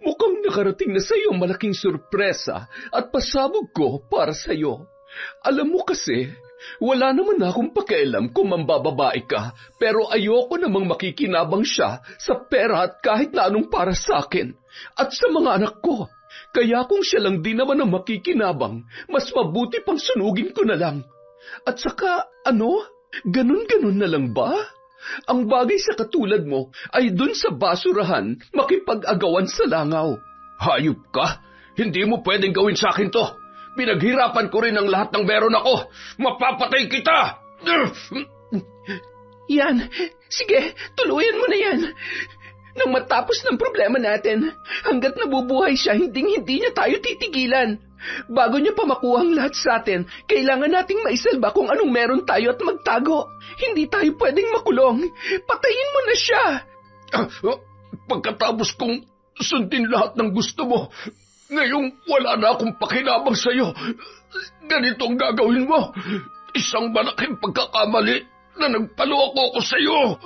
Mukhang nakarating na sa iyo malaking sorpresa at pasabog ko para sa iyo. Alam mo kasi, wala naman akong pakialam kung mambababae ka, pero ayoko namang makikinabang siya sa pera at kahit na anong para sa akin at sa mga anak ko. Kaya kung siya lang din naman ang makikinabang, mas mabuti pang sunugin ko na lang. At saka, ganun-ganun na lang ba? Ang bagay sa katulad mo ay dun sa basurahan makipag-agawan sa langaw. Hayop ka! Hindi mo pwedeng gawin sa akin to! Pinaghirapan ko rin ang lahat ng meron ako! Mapapatay kita! Yan, sige, tuluyan mo na yan. Nang matapos ng problema natin, hanggat nabubuhay siya, hindi niya tayo titigilan. Bago niya pa makuha ang lahat sa atin, kailangan nating maisalba kung anong meron tayo at magtago. Hindi tayo pwedeng makulong. Patayin mo na siya. Pagkatapos kong sundin lahat ng gusto mo, ngayong wala na akong pakinabang sa'yo. Ganito ang gagawin mo. Isang malaking pagkakamali na nagpaloko ko sa'yo.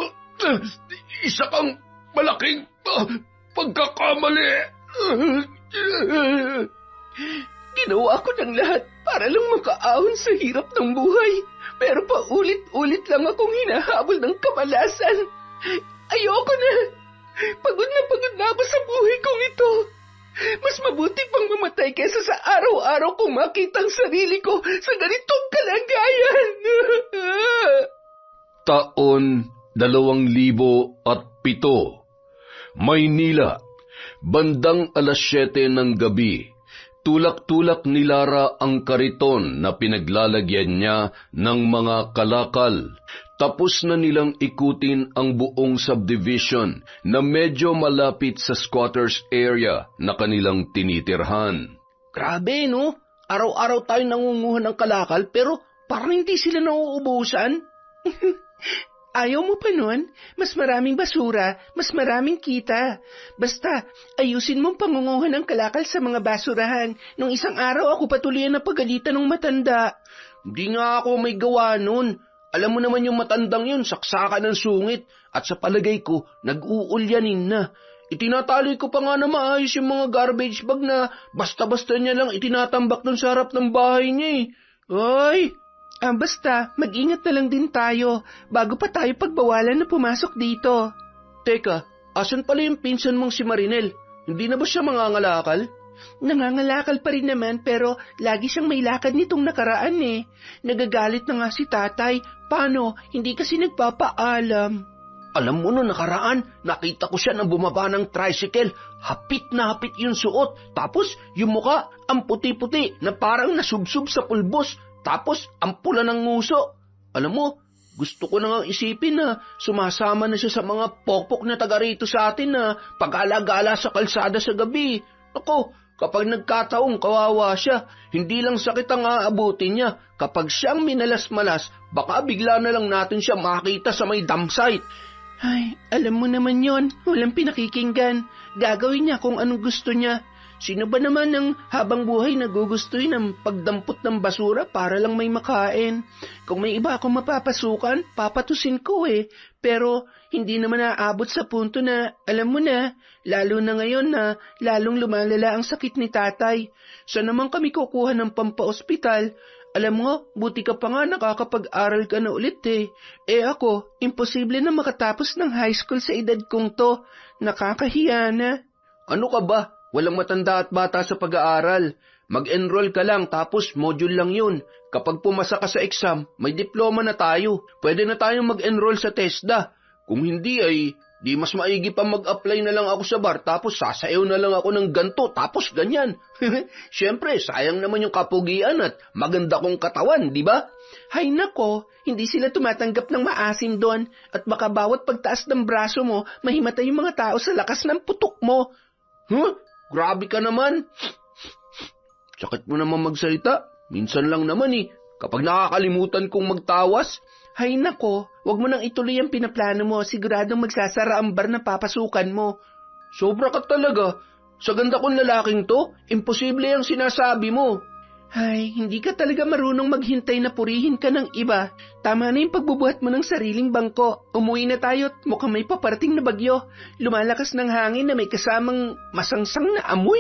Isa kang malaking pagkakamali. Ginawa ko ng lahat para lang makaahon sa hirap ng buhay. Pero paulit-ulit lang akong hinahabol ng kamalasan. Ayoko na. Pagod na ako sa buhay kong ito. Mas mabuti pang mamatay kaysa sa araw-araw kong makita ang sarili ko sa ganitong kalagayan. Taon 2007, Maynila, bandang 7:00 ng gabi. Tulak-tulak ni Lara ang kariton na pinaglalagyan niya ng mga kalakal. Tapos na nilang ikutin ang buong subdivision na medyo malapit sa squatters area na kanilang tinitirhan. Grabe, no? Araw-araw tayo nangunguha ng kalakal pero parang hindi sila nauubusan. Ayaw mo pa nun? Mas maraming basura, mas maraming kita. Basta, ayusin mong pangunguha ng kalakal sa mga basurahan. Nung isang araw ako patuloy na pagalitan ng matanda. Hindi nga ako may gawa nun. Alam mo naman yung matandang yun, saksakan ng sungit. At sa palagay ko, nag-uulyanin na. Itinatali ko pa nga na maayos yung mga garbage bag na basta-basta niya lang itinatambak dun sa harap ng bahay niya eh. Ay! Basta, mag-ingat na lang din tayo bago pa tayo pagbawalan na pumasok dito. Teka, asan pala yung pinsan mong si Marinel? Hindi na ba siya mangangalakal? Nangangalakal pa rin naman pero lagi siyang may lakad nitong nakaraan eh. Nagagalit na nga si tatay. Paano? Hindi kasi nagpapaalam. Alam mo no nakaraan, nakita ko siya nang bumaba ng tricycle. Hapit na hapit yung suot. Tapos yung muka, ang puti-puti na parang nasubsob sa pulbos. Tapos, ang pula ng nguso. Alam mo, gusto ko na nga isipin na sumasama na siya sa mga pokpok na taga rito sa atin na pag-alagala sa kalsada sa gabi. Ako, kapag nagkataong kawawa siya, hindi lang sakit ang aabutin niya. Kapag siyang minalas-malas, baka bigla na lang natin siya makita sa may dump site. Ay, alam mo naman yon, walang pinakikinggan. Gagawin niya kung anong gusto niya. Sino ba naman ang habang buhay nagugustuhin ng pagdampot ng basura para lang may makain? Kung may iba akong mapapasukan, papatusin ko eh. Pero hindi naman naaabot sa punto na, alam mo na, lalo na ngayon na lalong lumalala ang sakit ni tatay. Saan naman kami kukuha ng pampaospital? Alam mo, buti ka pa nga nakakapag-aral ka na ulit eh. Eh ako, imposible na makatapos ng high school sa edad kong to. Nakakahiya na. Ano ka ba? Walang matanda at bata sa pag-aaral. Mag-enroll ka lang tapos module lang yun. Kapag pumasa ka sa exam, may diploma na tayo. Pwede na tayong mag-enroll sa TESDA. Kung hindi ay, di mas maigi pa mag-apply na lang ako sa bar tapos sasayaw na lang ako ng ganto tapos ganyan. Siyempre, sayang naman yung kapugian at maganda kong katawan, di ba? Hay nako, hindi sila tumatanggap ng maasim doon at baka bawat pagtaas ng braso mo, mahimatay yung mga tao sa lakas ng putok mo. Huh? Grabe ka naman. Sakit mo naman magsalita. Minsan lang naman eh. Kapag nakakalimutan kong magtawas. Hay nako, wag mo nang ituloy ang pinaplano mo. Siguradong magsasara ang bar na papasukan mo. Sobra ka talaga. Sa ganda kong lalaking to, imposible ang sinasabi mo. Ay, hindi ka talaga marunong maghintay na purihin ka ng iba. Tama na yung pagbubuhat mo ng sariling bangko. Umuwi na tayo at mukhang may paparating na bagyo. Lumalakas ng hangin na may kasamang masangsang na amoy.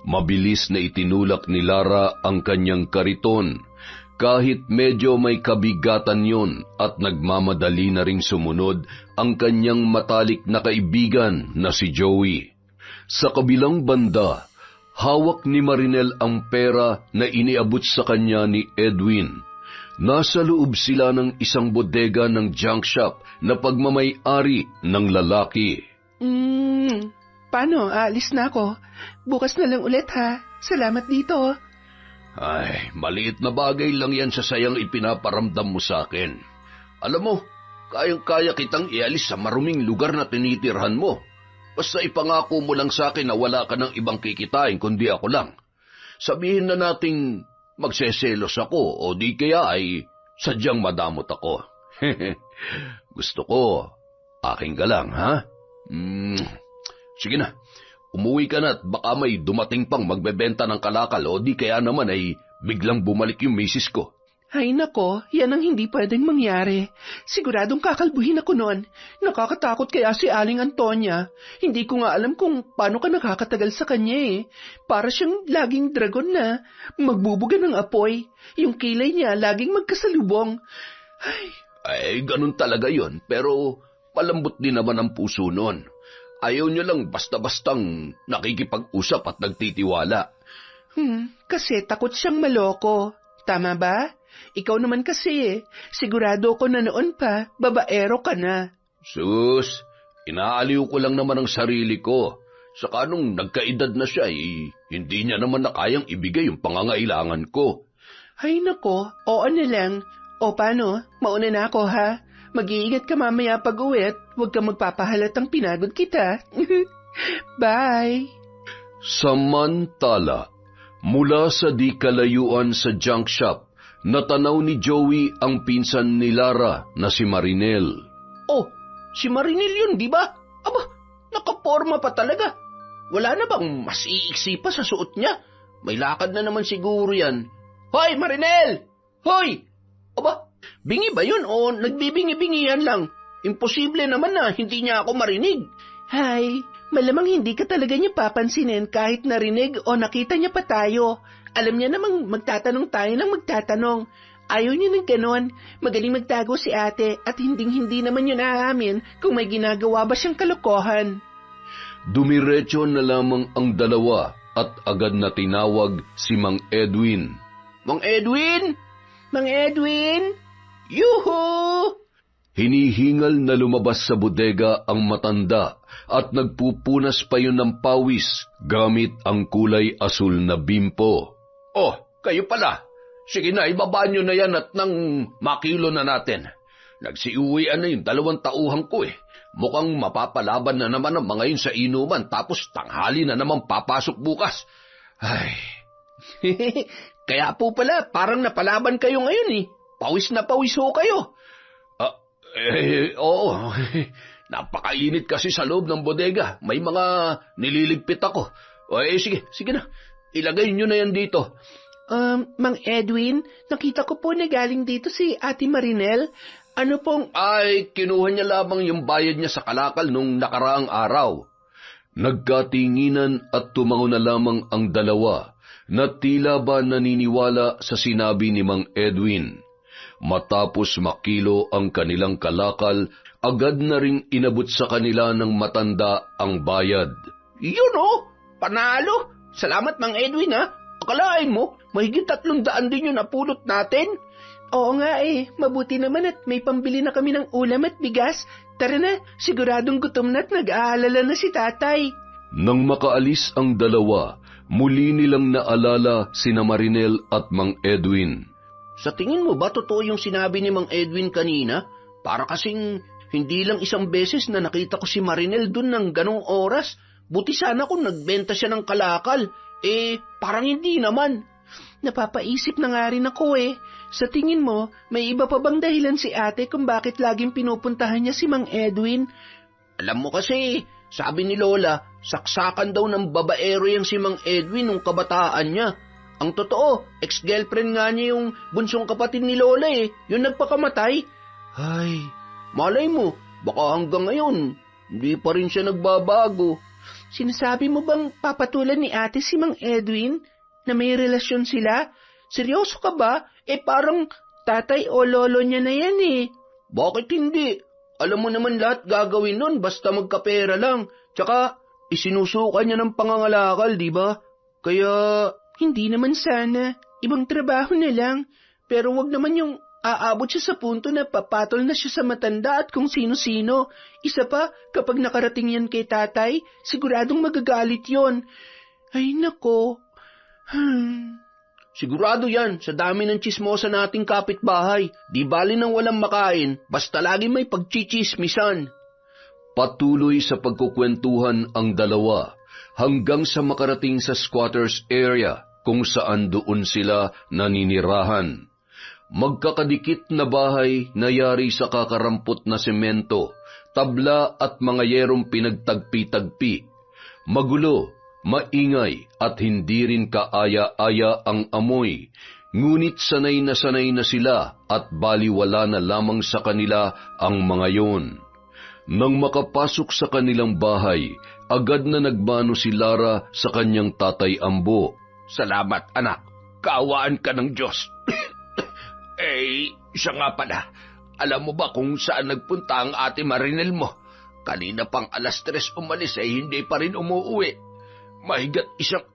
Mabilis na itinulak ni Lara ang kanyang kariton. Kahit medyo may kabigatan yon at nagmamadali na ring sumunod ang kanyang matalik na kaibigan na si Joey. Sa kabilang banda, hawak ni Marinel ang pera na iniabot sa kanya ni Edwin. Nasa loob sila ng isang bodega ng junk shop na pagmamay-ari ng lalaki. Paano? Aalis na ako. Bukas na lang ulit ha. Salamat dito. Ay, maliit na bagay lang yan sa sayang ipinaparamdam mo sa akin. Alam mo, kayang-kaya kitang ialis sa maruming lugar na tinitirhan mo. Basta ipangako mo lang sa akin na wala ka ng ibang kikitain kundi ako lang. Sabihin na nating magseselos ako o di kaya ay sadyang madamot ako. Gusto ko, aking ka lang, ha? Sige na. Umuwi ka na at baka may dumating pang magbebenta ng kalakal o di kaya naman ay biglang bumalik yung misis ko. Ay nako, yan ang hindi pwedeng mangyari. Siguradong kakalbuhin ako noon. Nakakatakot kaya si Aling Antonia. Hindi ko nga alam kung paano ka nakakatagal sa kanya eh. Para siyang laging dragon na magbubuga ng apoy. Yung kilay niya laging magkasalubong. Ay, ganun talaga yon. Pero malambot din naman ang puso noon. Ayaw niya lang basta-bastang nakikipag-usap at nagtitiwala. Kasi takot siyang maloko. Tama ba? Ikaw naman kasi sigurado ko na noon pa, babaero ka na. Sus, inaaliw ko lang naman ang sarili ko. Saka nung nagkaedad na siya, hindi niya naman na kayang ibigay yung pangangailangan ko. Ay nako, oo na lang. O paano? Mauna na ako ha? Mag-iingat ka mamaya pag-uwi at huwag kang magpapahalatang pinagod kita. Bye! Samantala, mula sa di kalayuan sa junk shop, natanaw ni Joey ang pinsan ni Lara na si Marinel. Oh, si Marinel yun, di ba? Aba, nakaporma pa talaga. Wala na bang mas iiksi pa sa suot niya? May lakad na naman siguro yan. Hoy, Marinel! Hoy! Aba, bingi ba yun o nagbibingi-bingihan lang? Imposible naman na hindi niya ako marinig. Hay, malamang hindi ka talaga niya papansinin kahit narinig o nakita niya pa tayo. Alam niya namang magtatanong tayo ng magtatanong. Ayaw niya ng ganon. Magaling magtago si ate at hinding-hindi naman yun aamin kung may ginagawa ba siyang kalokohan. Dumiretso na lamang ang dalawa at agad na tinawag si Mang Edwin. Mang Edwin? Mang Edwin? Yuhu! Hinihingal na lumabas sa bodega ang matanda at nagpupunas pa yun ng pawis gamit ang kulay asul na bimpo. Oh, kayo pala. Sige na, ibaba nyo na yan at nang makilo na natin. Nagsiuwian na yung 2 tauhan ko eh. Mukhang mapapalaban na naman ang mga yun sa inuman tapos tanghali na naman papasok bukas. Ay, kaya po pala parang napalaban kayo ngayon eh. Pawis na pawis ho kayo. Oo. Napakainit kasi sa loob ng bodega. May mga nililigpit ako. Sige na. Ilagay nyo na yan dito. Mang Edwin, nakita ko po na galing dito si Ate Marinel. Ano pong... Ay, kinuha niya lamang yung bayad niya sa kalakal nung nakaraang araw. Nagkatinginan at tumango na lamang ang dalawa na tila ba naniniwala sa sinabi ni Mang Edwin. Matapos makilo ang kanilang kalakal, agad na ring inabot sa kanila ng matanda ang bayad. Yun oh, panalo! Salamat Mang Edwin ha. Akalain mo, mahigit 300 din yung napulot natin. Oo nga mabuti naman at may pambili na kami ng ulam at bigas. Tara na, siguradong gutom na at nag-aalala na si tatay. Nang makaalis ang dalawa, muli nilang naalala sina Marinel at Mang Edwin. Sa tingin mo ba totoo yung sinabi ni Mang Edwin kanina? Para kasing hindi lang isang beses na nakita ko si Marinel dun ng ganong oras. Buti sana kung nagbenta siya ng kalakal. Parang hindi naman. Napapaisip na nga rin ako Sa tingin mo, may iba pa bang dahilan si ate kung bakit laging pinupuntahan niya si Mang Edwin? Alam mo kasi, sabi ni Lola, saksakan daw ng babaero yang si Mang Edwin nung kabataan niya. Ang totoo, ex-girlfriend nga niya yung bunsong kapatid ni Lola yung nagpakamatay. Ay, malay mo, baka hanggang ngayon, hindi pa rin siya nagbabago. Sinasabi mo bang papatulan ni ate si Mang Edwin na may relasyon sila? Seryoso ka ba? Parang tatay o lolo niya na yan Bakit hindi? Alam mo naman lahat gagawin nun basta magkapera lang. Tsaka, isinusuka niya ng pangangalakal, di ba? Kaya, hindi naman sana. Ibang trabaho na lang. Pero wag naman yung aabot siya sa punto na papatol na siya sa matanda at kung sino-sino. Isa pa, kapag nakarating yan kay tatay, siguradong magagalit yon. Ay nako. Sigurado yan, sa dami ng tsismosa nating kapitbahay. Di bali nang walang makain, basta lagi may pagchichismisan. Patuloy sa pagkukwentuhan ang dalawa hanggang sa makarating sa squatters area kung saan doon sila naninirahan. Magkakadikit na bahay na yari sa kakarampot na semento, tabla at mga yerong pinagtagpi-tagpi. Magulo, maingay at hindi rin kaaya-aya ang amoy, ngunit sanay na sila at baliwala na lamang sa kanila ang mga yon. Nang makapasok sa kanilang bahay, agad na nagmano si Lara sa kanyang tatay Ambo. Salamat anak, kaawaan ka ng Diyos. Siya nga pala, alam mo ba kung saan nagpunta ang ate Marinel mo? Kanina pang 3:00 umalis hindi pa rin umuwi. Mahigat isang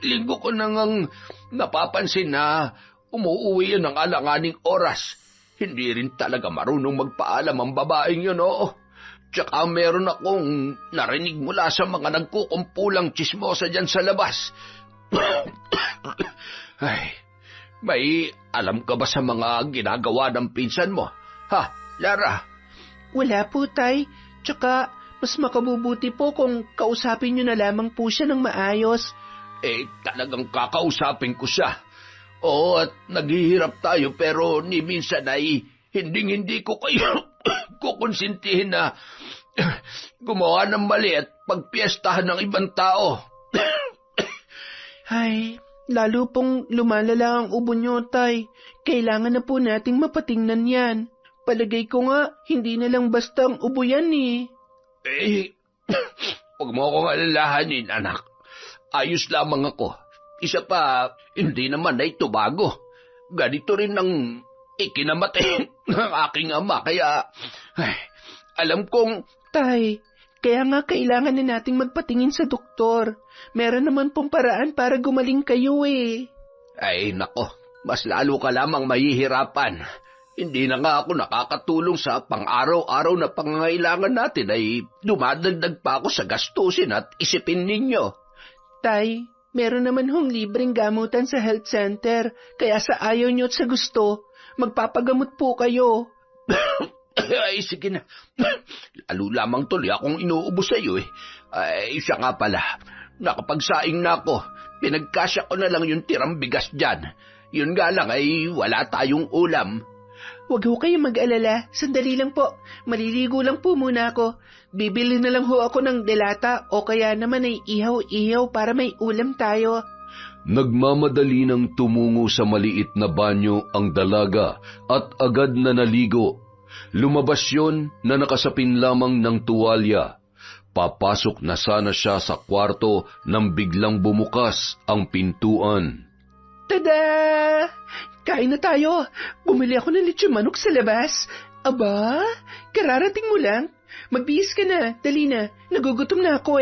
linggo ko nang napapansin na umuwi yun ng alanganing oras. Hindi rin talaga marunong magpaalam ang babaeng yun, Tsaka meron akong narinig mula sa mga nagkukumpulang tsismosa dyan sa labas. May alam ka ba sa mga ginagawa ng pinsan mo? Ha, Lara? Wala po, Tay. Tsaka, mas makabubuti po kung kausapin niyo na lamang po siya ng maayos. Talagang kakausapin ko siya. Oo, at naghihirap tayo pero ni minsan ay hindi ko kayo kukonsintihin na gumawa ng mali at pagpiestahan ng ibang tao. Ay, lalo pong lumalala ang ubo niyo, Tay. Kailangan na po nating mapatingnan yan. Palagay ko nga, hindi na lang basta ang ubo yan Huwag mo akong alalahanin, anak. Ayos lamang ako. Isa pa, hindi naman ay tubago. Ganito rin ang ikinamatay ng aking ama, kaya alam kong... Tay, kaya nga kailangan na nating magpatingin sa doktor. Meron naman pong paraan para gumaling kayo Ay, nako, mas lalo ka lamang mahihirapan. Hindi na nga ako nakakatulong sa pang-araw-araw na pangangailangan natin ay dumadagdag pa ako sa gastusin at isipin ninyo. Tay, meron naman hong libreng gamutan sa health center, kaya sa ayaw nyo at sa gusto, magpapagamot po kayo. Ay, sige na. Lalo lamang tuloy akong inuubo sa iyo Ay, siya nga pala. Nakapagsaing na ako. Pinagkasya ko na lang yung tirang bigas dyan. Yun nga lang ay wala tayong ulam. Huwag ho kayong mag-alala. Sandali lang po. Maliligo lang po muna ako. Bibili na lang ho ako ng delata o kaya naman ay ihaw-ihaw para may ulam tayo. Nagmamadali nang tumungo sa maliit na banyo ang dalaga at agad na naligo. Lumabas yon na nakasapin lamang ng tuwalya. Papasok na sana siya sa kwarto nang biglang bumukas ang pintuan. Tada! Kain na tayo. Bumili ako ng lechon manok sa labas. Aba, kararating mo lang. Magbihis ka na, dali na. Nagugutom na ako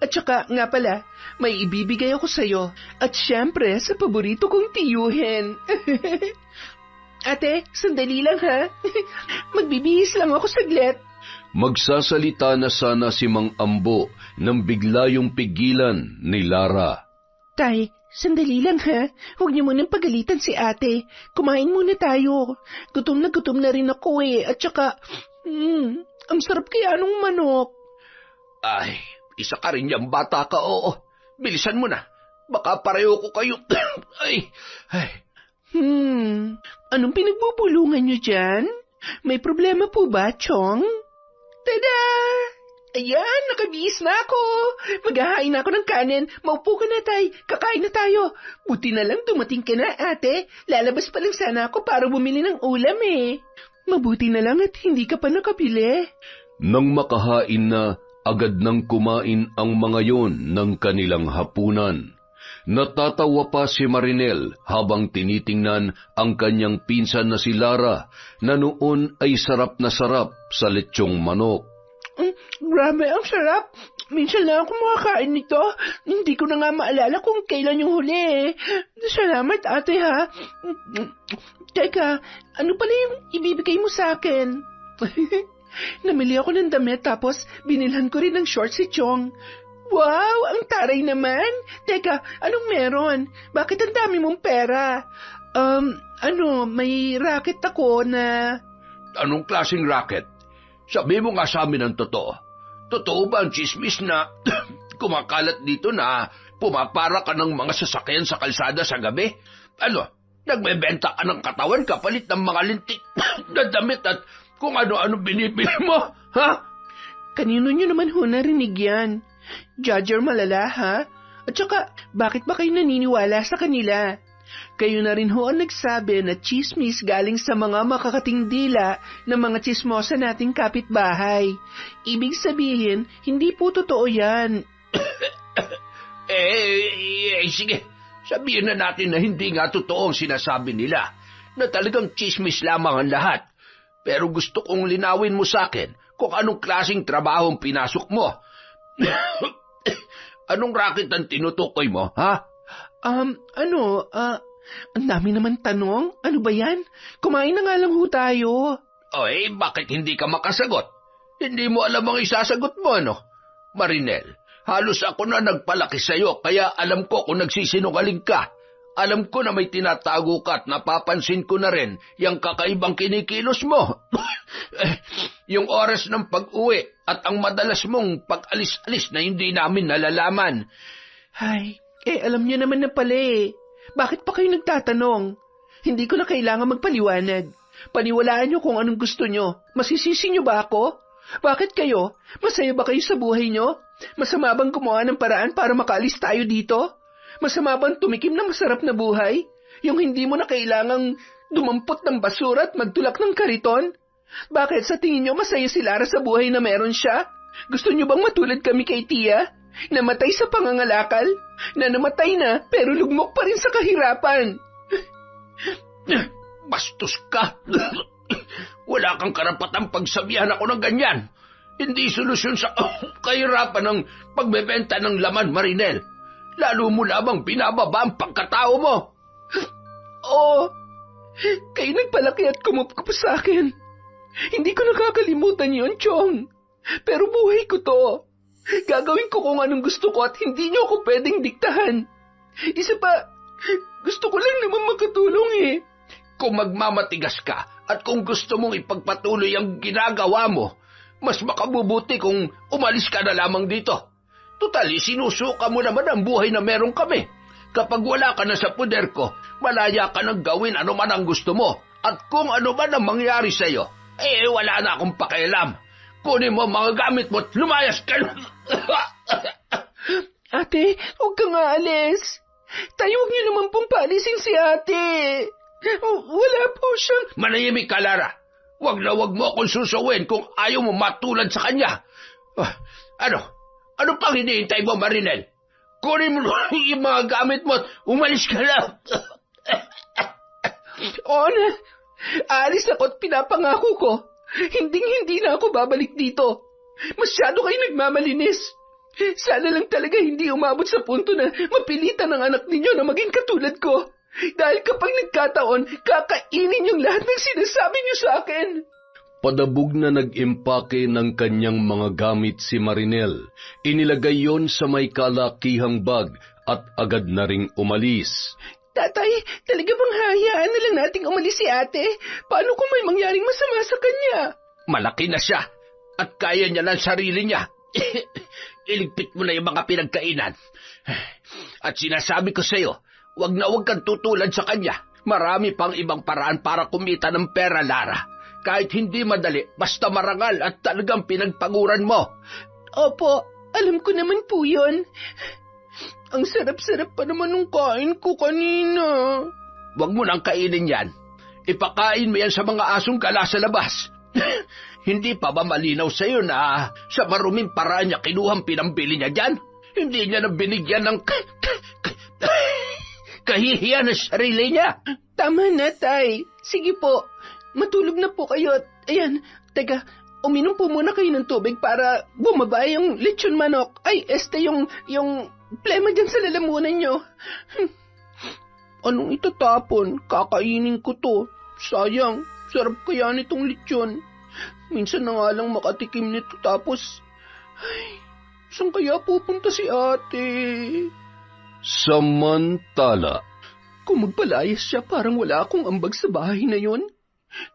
At saka, nga pala, may ibibigay ako sa'yo. At syempre, sa paborito kong tiyuhin. Ate, sandali lang ha. Magbibihis lang ako saglit. Magsasalita na sana si Mang Ambo nang bigla yung pigilan ni Lara. Tay, sandali lang ha. Huwag niyo munang pagalitan si ate. Kumain muna tayo. Gutom na rin ako At saka, ang sarap kaya nung manok. Ay, isa ka rin yung bata ka, oo. Bilisan mo na. Baka pareho ko kayo. Ay. Anong pinagbubulungan niyo dyan? May problema po ba, Chong? Tada! Ayan, nakabihis na ako. Maghahain na ako ng kanin. Maupo ka na, Tay. Kakain na tayo. Buti na lang dumating ka na, ate. Lalabas pa lang sana ako para bumili ng ulam eh. Mabuti na lang at hindi ka pa nakabili. Nang makahain na, agad nang kumain ang mga yon ng kanilang hapunan. Natatawa pa si Marinel habang tinitingnan ang kanyang pinsan na si Lara na noon ay sarap na sarap sa lechong manok. Grabe, ang sarap. Minsan lang ako makakain nito. Hindi ko na nga maalala kung kailan yung huli. Salamat, ate, ha? Teka, ano pala yung ibibigay mo sa akin? Namili ako ng damit tapos binilhan ko rin ng shorts si Chong. Wow, ang taray naman. Teka, anong meron? Bakit ang dami mong pera? May racket ako na... Anong klaseng racket? Sabi mo nga sa amin ang totoo. Totoo ba ang chismis na kumakalat dito na pumapara ka ng mga sasakyan sa kalsada sa gabi? Nagbebenta ka ng katawan kapalit ng mga lintik na damit at kung ano-ano binibili mo, ha? Kanino nyo naman ho narinig yan? Judger malala, ha? At saka, bakit ba kayo naniniwala sa kanila? Kayo na rin ho ang nagsabi na chismis galing sa mga makakating dila ng mga chismosa nating kapitbahay. Ibig sabihin, hindi po totoo yan. Sige. Sabihin na natin na hindi nga totoo ang sinasabi nila, na talagang chismis lamang ang lahat. Pero gusto kong linawin mo sa akin kung anong klaseng trabaho ang pinasok mo. Anong racket ang tinutukoy mo, ha? Ang dami naman tanong. Ano ba yan? Kumain na nga lang ho tayo. Bakit hindi ka makasagot? Hindi mo alam ang isasagot mo, ano? Marinel, halos ako na nagpalaki sa'yo, kaya alam ko kung nagsisinungaling ka. Alam ko na may tinatago ka at napapansin ko na rin yung kakaibang kinikilos mo. Yung oras ng pag-uwi at ang madalas mong pag-alis-alis na hindi namin nalalaman. Alam niyo naman na pala eh. Bakit pa kayo nagtatanong? Hindi ko na kailangan magpaliwanag. Paniwalaan niyo kung anong gusto niyo. Masisisi niyo ba ako? Bakit kayo? Masaya ba kayo sa buhay niyo? Masama bang gumawa ng paraan para makaalis tayo dito? Masama bang tumikim ng masarap na buhay? Yung hindi mo na kailangang dumampot ng basura at magtulak ng kariton? Bakit sa tingin niyo masaya si Lara sa buhay na meron siya? Gusto niyo bang matulad kami kay Tia? Namatay sa pangangalakal? Na namatay na pero lugmok pa rin sa kahirapan? Bastos ka! Wala kang karapatang pagsabihan ako ng ganyan. Hindi solusyon sa kahirapan ng pagbebenta ng laman, Marinel. Lalo mo lamang binababa ang pagkatao mo. Kayo nagpalaki at kumupkup sa akin. Hindi ko nakakalimutan yon, Chong. Pero buhay ko to. Gagawin ko kung anong gusto ko at hindi niyo ako pwedeng diktahan. Isa pa, gusto ko lang naman makatulong eh. Kung magmamatigas ka at kung gusto mong ipagpatuloy ang ginagawa mo, mas makabubuti kung umalis ka na lamang dito. Tutali, sinusuka mo naman ang buhay na meron kami. Kapag wala ka na sa poder ko, malaya ka nang gawin ano man ang gusto mo. At kung ano man ang mangyari sa'yo, wala na akong pakialam. Kunin mo mga gamit mo at lumayas ka. Ate, huwag kang aalis. Tayo huwag niyo naman pong paalisin si ate. Wala po siyang... Manahimik ka, Lara. Huwag na huwag mo akong susawin kung ayaw mo matulad sa kanya. Ano pang hinihintay mo, Marinel? Kunin mo yung mga gamit mo at umalis ka na. Aalis ako at pinapangako ko. Hindi na ako babalik dito. Masyado kayo nagmamalinis. Sana lang talaga hindi umabot sa punto na mapilitan ng anak ninyo na maging katulad ko. Dahil kapag nagkataon, kakainin yung lahat ng sinasabi niyo sa akin. Padabog na nag-impake ng kanyang mga gamit si Marinel. Inilagay yon sa may kalakihang bag at agad na ring umalis. Tatay, talaga bang hayaan na lang nating umalis si ate? Paano kung may mangyaring masama sa kanya? Malaki na siya at kaya niya ng sarili niya. Iligpit mo na yung mga pinagkainan. At sinasabi ko sa'yo, wag na wag kang tutulad sa kanya. Marami pang ibang paraan para kumita ng pera, Lara. Kahit hindi madali, basta marangal at talagang pinagpaguran mo. Opo, alam ko naman po yun. Ang sarap-sarap pa naman ng kain ko kanina. Huwag mo nang kainin yan. Ipakain mo yan sa mga asong gala sa labas. Hindi pa ba malinaw sa'yo na sa maruming paraan niya kinuhang pinambili niya dyan? Hindi niya na binigyan ng kahihiyan ng sarili niya. Tama na, Tay. Sige po, matulog na po kayo. Ayan, teka, uminom po muna kayo ng tubig para bumaba yung lechon manok. Ay, yung plema dyan sa lalamunan nyo. Anong itatapon? Kakainin ko to. Sayang, sarap kaya nitong lechon. Minsan na nga lang makatikim nito tapos... Ay, saan kaya pupunta si ate? Samantala, Kung magpalayas siya, parang wala akong ambag sa bahay na yon.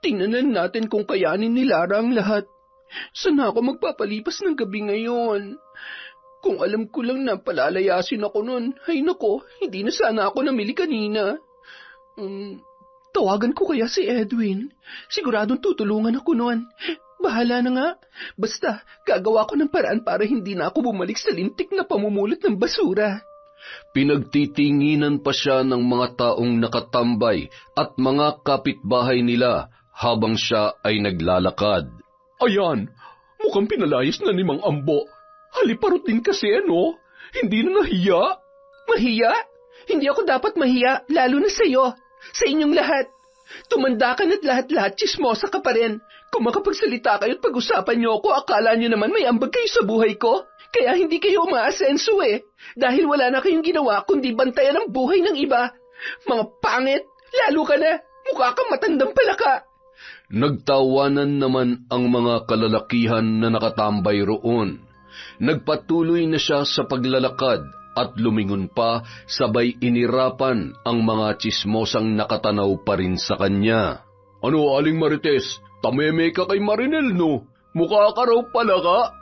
Tingnan lang natin kung kayanin ni Lara ang lahat. Saan ako magpapalipas ng gabi ngayon? Kung alam ko lang na palalayasin ako nun, ay nako, hindi na sana ako namili kanina. Tawagan ko kaya si Edwin. Siguradong tutulungan ako nun. Bahala na nga. Basta, gagawa ko ng paraan para hindi na ako bumalik sa lintik na pamumulot ng basura. pinagtitinginan pa siya ng mga taong nakatambay at mga kapitbahay nila habang siya ay naglalakad. Ayan, mukhang pinalayas na ni Mang Ambo. Haliparot din kasi ano, hindi na nahiya. Mahiya? Hindi ako dapat mahiya, lalo na sa'yo. Sa inyong lahat. Tumanda ka na't lahat-lahat, chismosa ka pa rin. Kung makapagsalita kayo at pag-usapan niyo ako, akala niyo naman may ambag kayo sa buhay ko. Kaya hindi kayo umaasenso eh. Dahil wala na kayong ginawa kundi bantayan ang buhay ng iba. Mga pangit, lalo ka na. Mukha kang matandang palaka. Nagtawanan naman ang mga kalalakihan na nakatambay roon. Nagpatuloy na siya sa paglalakad at lumingon pa sabay inirapan ang mga tsismosang nakatanaw pa rin sa kanya. Ano, Aling Marites? Tameme ka kay Marinel, no? Mukha ka raw palaka.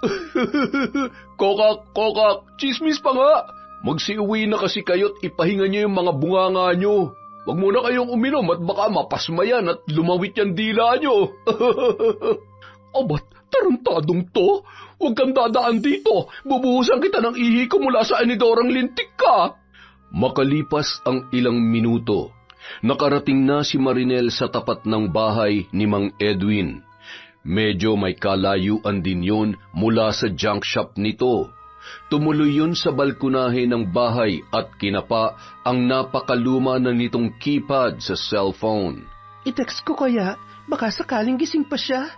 Kokak, chismis pa nga. Magsiuwi na kasi kayo't ipahinga niyo yung mga bunganga niyo. Huwag muna kayong uminom at baka mapasmayan at lumawit yung dila niyo. Abat, tarantadong to. Huwag kang dadaan dito. Bubuhusan kita ng ihi ko mula sa anidorang lintik ka. Makalipas ang ilang minuto, nakarating na si Marinel sa tapat ng bahay ni Mang Edwin. Medyo may kalayuan din yun mula sa junk shop nito. Tumuloy yun sa balkonahe ng bahay at kinapa ang napakaluma na nitong keypad sa cellphone. I-text ko kaya, baka sakaling gising pa siya.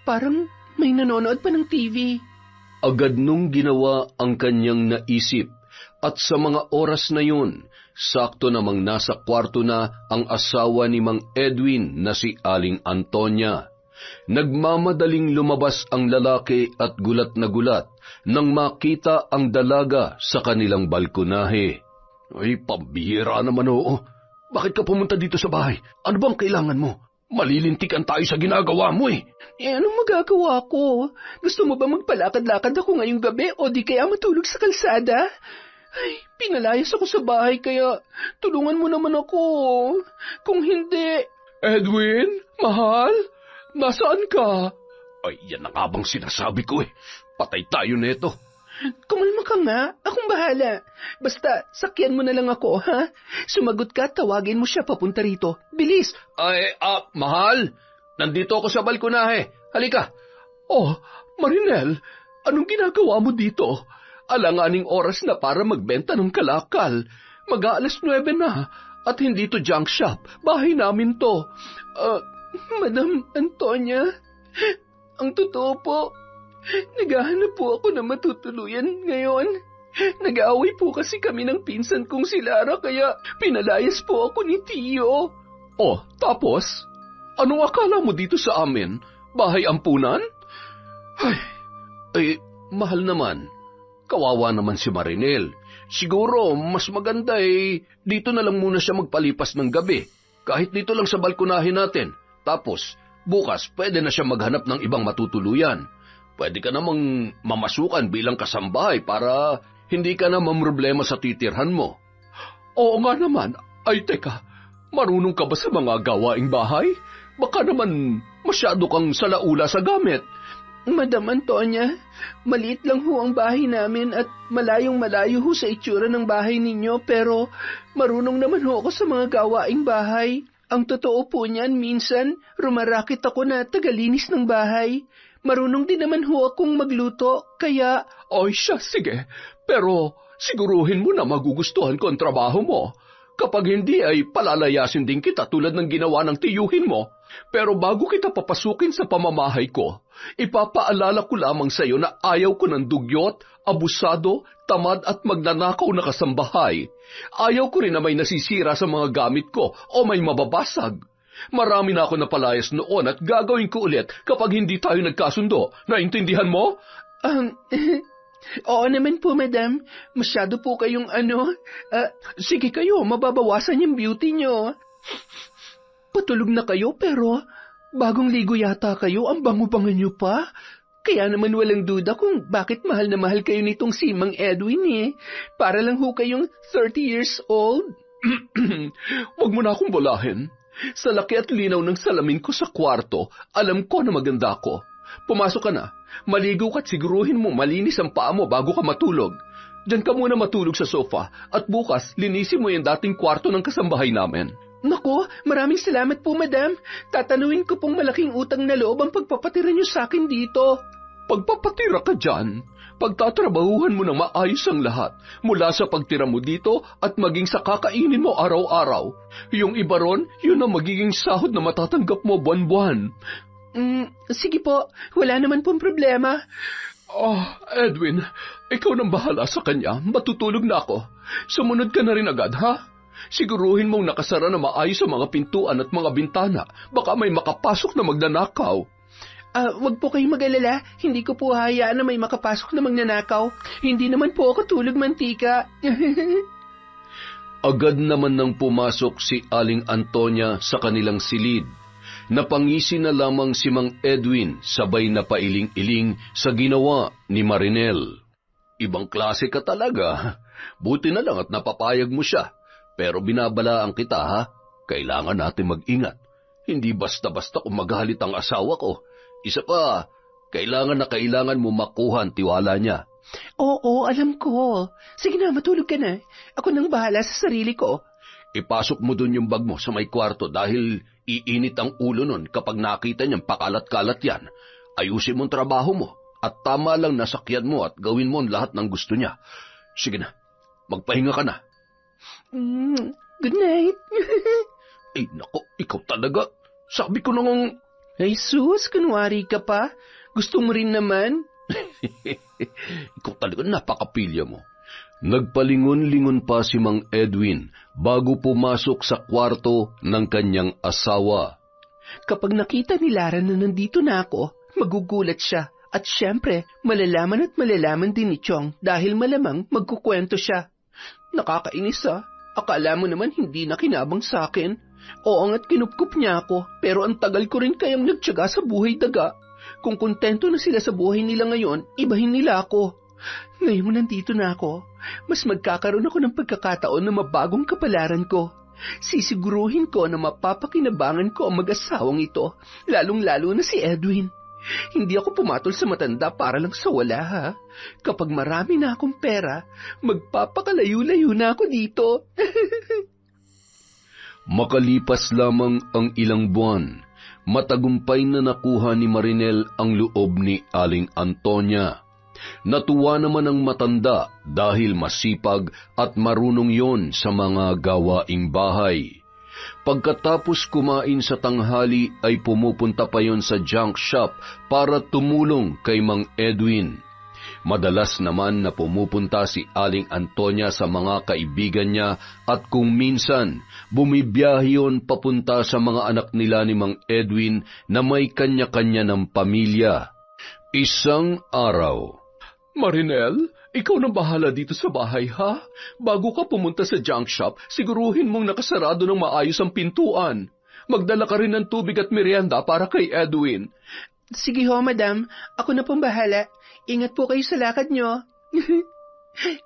Parang may nanonood pa ng TV. Agad nung ginawa ang kanyang naisip at sa mga oras na yun, sakto namang nasa kwarto na ang asawa ni Mang Edwin na si Aling Antonia. Nagmamadaling lumabas ang lalaki at gulat na gulat nang makita ang dalaga sa kanilang balkonahe. Ay, pambihira naman oo. Bakit ka pumunta dito sa bahay? Ano bang kailangan mo? Malilintikan tayo sa ginagawa mo eh. Anong magagawa ko? Gusto mo ba magpalakad-lakad ako ngayong gabi o di kaya matulog sa kalsada? Ay, pinalayas ako sa bahay kaya tulungan mo naman ako. Kung hindi... Edwin, mahal, nasaan ka? Ay, yan na nga bang sinasabi ko eh. Patay tayo neto. Kumalma ka nga, akong bahala. Basta, sakyan mo na lang ako, ha? Sumagot ka, tawagin mo siya papunta rito. Bilis! Mahal, nandito ako sa balkonahe. Halika. Oh, Marinel, anong ginagawa mo dito? Alanganing oras na para magbenta ng kalakal. Mag-aalas 9 na, at hindi to junk shop. Bahay namin to. Madam Antonia, ang totoo po, naghahanap po ako na matutuluyan ngayon. Nag-aaway po kasi kami ng pinsan kong si Lara kaya pinalayas po ako ni Tio. Oh, tapos? Anong akala mo dito sa amin? Bahay ampunan? Mahal naman. Kawawa naman si Marinel. Siguro, mas maganda dito na lang muna siya magpalipas ng gabi. Kahit dito lang sa balkonahe natin. Tapos, bukas pwede na siya maghanap ng ibang matutuluyan. Pwede ka namang mamasukan bilang kasambahay para hindi ka na mamroblema sa titirhan mo. Oo nga naman. Ay, teka, marunong ka ba sa mga gawaing bahay? Baka naman masyado kang salaula sa gamit. Madam Antonia, maliit lang ho ang bahay namin at malayong-malayo ho sa itsura ng bahay ninyo pero marunong naman ho ako sa mga gawaing bahay. Ang totoo po niyan, minsan rumarakit ako na tagalinis ng bahay. Marunong din naman ho akong magluto, kaya... Ay siya, sige. Pero siguruhin mo na magugustuhan ko ang trabaho mo. Kapag hindi ay palalayasin din kita tulad ng ginawa ng tiyuhin mo. Pero bago kita papasukin sa pamamahay ko, ipapaalala ko lamang sa iyo na ayaw ko ng dugyot, abusado, tamad at magnanakaw na kasambahay. Ayaw ko rin na may nasisira sa mga gamit ko o may mababasag. Marami na ako napalayas noon at gagawin ko ulit kapag hindi tayo nagkasundo. Naintindihan mo? Oo naman po, madam. Masyado po kayong sige kayo, mababawasan yung beauty nyo. Patulog na kayo pero bagong ligo yata kayo, ang bango-bango nyo pa. Kaya naman walang duda kung bakit mahal na mahal kayo nitong si Mang Edwin eh. Para lang ho kayong 30 years old. Huwag mo na akong bolahin. Sa laki at linaw ng salamin ko sa kwarto, alam ko na maganda ako. Pumasok ka na. Maligo ka at siguruhin mo malinis ang paa mo bago ka matulog. Diyan ka muna matulog sa sofa at bukas linisin mo yung dating kwarto ng kasambahay namin. Naku, maraming salamat po, madam. Tatanuin ko pong malaking utang na loob ang pagpapatira niyo sa akin dito. Pagpapatira ka dyan, pagtatrabahuhan mo ng maayos ang lahat, mula sa pagtira mo dito at maging sa kakainin mo araw-araw. Yung iba ron, yun ang magiging sahod na matatanggap mo buwan-buwan. Sige po, wala naman pong problema. Edwin, ikaw nang bahala sa kanya. Matutulog na ako. Sumunod ka na rin agad, ha? Siguruhin mong nakasara na maayos ang mga pintuan at mga bintana. Baka may makapasok na magnanakaw. Wag po kayong mag-alala. Hindi ko po hayaan na may makapasok na magnanakaw. Hindi naman po ako tulog mantika. Agad naman nang pumasok si Aling Antonia sa kanilang silid. Napangisi na lamang si Mang Edwin sabay na pailing-iling sa ginawa ni Marinel. Ibang klase ka talaga. Buti na lang at napapayag mo siya. Pero binabalaan kita, ha? Kailangan natin mag-ingat. Hindi basta-basta kung magalit ang asawa ko. Isa pa, kailangan mo makuha ang tiwala niya. Oo, alam ko. Sige na, matulog ka na. Ako nang bahala sa sarili ko. Ipasok mo dun yung bag mo sa may kwarto dahil iinit ang ulo nun kapag nakita niyang pakalat-kalat yan. Ayusin mo ang trabaho mo at tama lang nasakyan mo at gawin mo ang lahat ng gusto niya. Sige na, magpahinga ka na. Good night. Nako, ikaw talaga. Sabi ko nang... Ay sus, kunwari ka pa. Gusto mo rin naman. Ikaw talaga, napakapilya mo. Nagpalingon-lingon pa si Mang Edwin bago pumasok sa kwarto ng kanyang asawa. Kapag nakita ni Lara na nandito na ako, magugulat siya. At syempre, malalaman din ni Chong dahil malamang magkukwento siya. Nakakainis Akala mo naman hindi na kinabang sa akin. Oo nga't kinupkup niya ako, pero ang tagal ko rin kayang nagtiyaga sa buhay daga. Kung kontento na sila sa buhay nila ngayon, ibahin nila ako. Ngayon nandito na ako, mas magkakaroon ako ng pagkakataon na mabagong kapalaran ko. Sisiguruhin ko na mapapakinabangan ko ang mag-asawang ito, lalong-lalo na si Edwin. Hindi ako pumatol sa matanda para lang sa wala, ha? Kapag marami na akong pera, magpapakalayo-layo na ako dito. Makalipas lamang ang ilang buwan, matagumpay na nakuha ni Marinel ang loob ni Aling Antonia. Natuwa naman ang matanda dahil masipag at marunong yon sa mga gawaing bahay. Pagkatapos kumain sa tanghali ay pumupunta pa yon sa junk shop para tumulong kay Mang Edwin. Madalas naman na pumupunta si Aling Antonia sa mga kaibigan niya at kung minsan bumibiyahe yon papunta sa mga anak nila ni Mang Edwin na may kanya-kanya ng pamilya. Isang araw, Marinel, ikaw nang bahala dito sa bahay, ha? Bago ka pumunta sa junk shop, siguruhin mong nakasarado ng maayos ang pintuan. Magdala ka rin ng tubig at merienda para kay Edwin. Sige ho, madam. Ako na pong bahala. Ingat po kayo sa lakad nyo.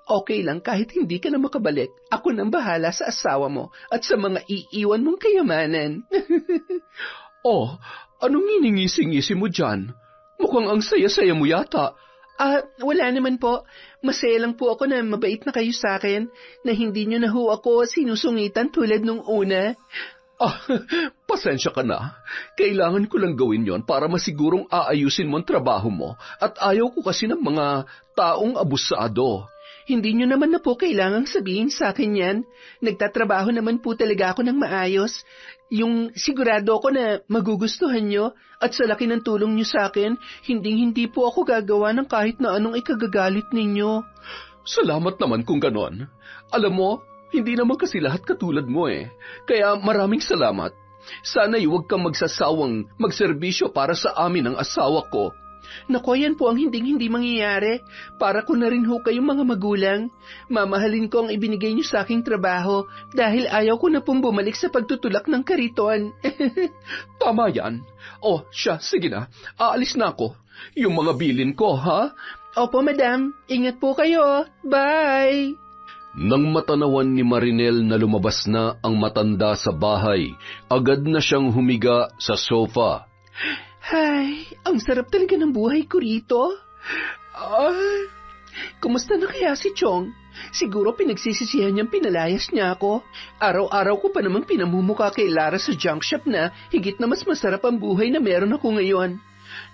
Okay lang kahit hindi ka na makabalik. Ako nang bahala sa asawa mo at sa mga iiwan mong kayamanan. Anong iningisi-ngisi mo dyan? Mukhang ang saya-saya mo yata. Wala naman po. Masaya lang po ako na mabait na kayo sa akin, na hindi nyo na ho ako sinusungitan tulad nung una. Pasensya ka na. Kailangan ko lang gawin yon para masigurong aayusin mo ang trabaho mo at ayaw ko kasi ng mga taong abusado. Hindi nyo naman na po kailangang sabihin sa akin yan. Nagtatrabaho naman po talaga ako ng maayos. Yung sigurado ako na magugustuhan nyo at sa laki ng tulong nyo sa akin, hindi po ako gagawa ng kahit na anong ikagagalit ninyo. Salamat naman kung ganon. Alam mo, hindi naman kasi lahat katulad mo eh. Kaya maraming salamat. Sana'y huwag kang magsasawang magserbisyo para sa amin ng asawa ko. Naku, yan po ang hindi mangyayari. Para ko na rin ho kayong mga magulang. Mamahalin ko ang ibinigay niyo sa aking trabaho dahil ayaw ko na pong bumalik sa pagtutulak ng kariton. Tama yan. Siya, sige na. Aalis na ako. Yung mga bilin ko, ha? Opo, madam. Ingat po kayo. Bye! Nang matanawan ni Marinel na lumabas na ang matanda sa bahay, agad na siyang humiga sa sofa. Ay, ang sarap talaga ng buhay ko rito. Kumusta na kaya si Chong? Siguro pinagsisisihan niyang pinalayas niya ako. Araw-araw ko pa namang pinamumuka kay Lara sa junk shop na higit na mas masarap ang buhay na meron ako ngayon.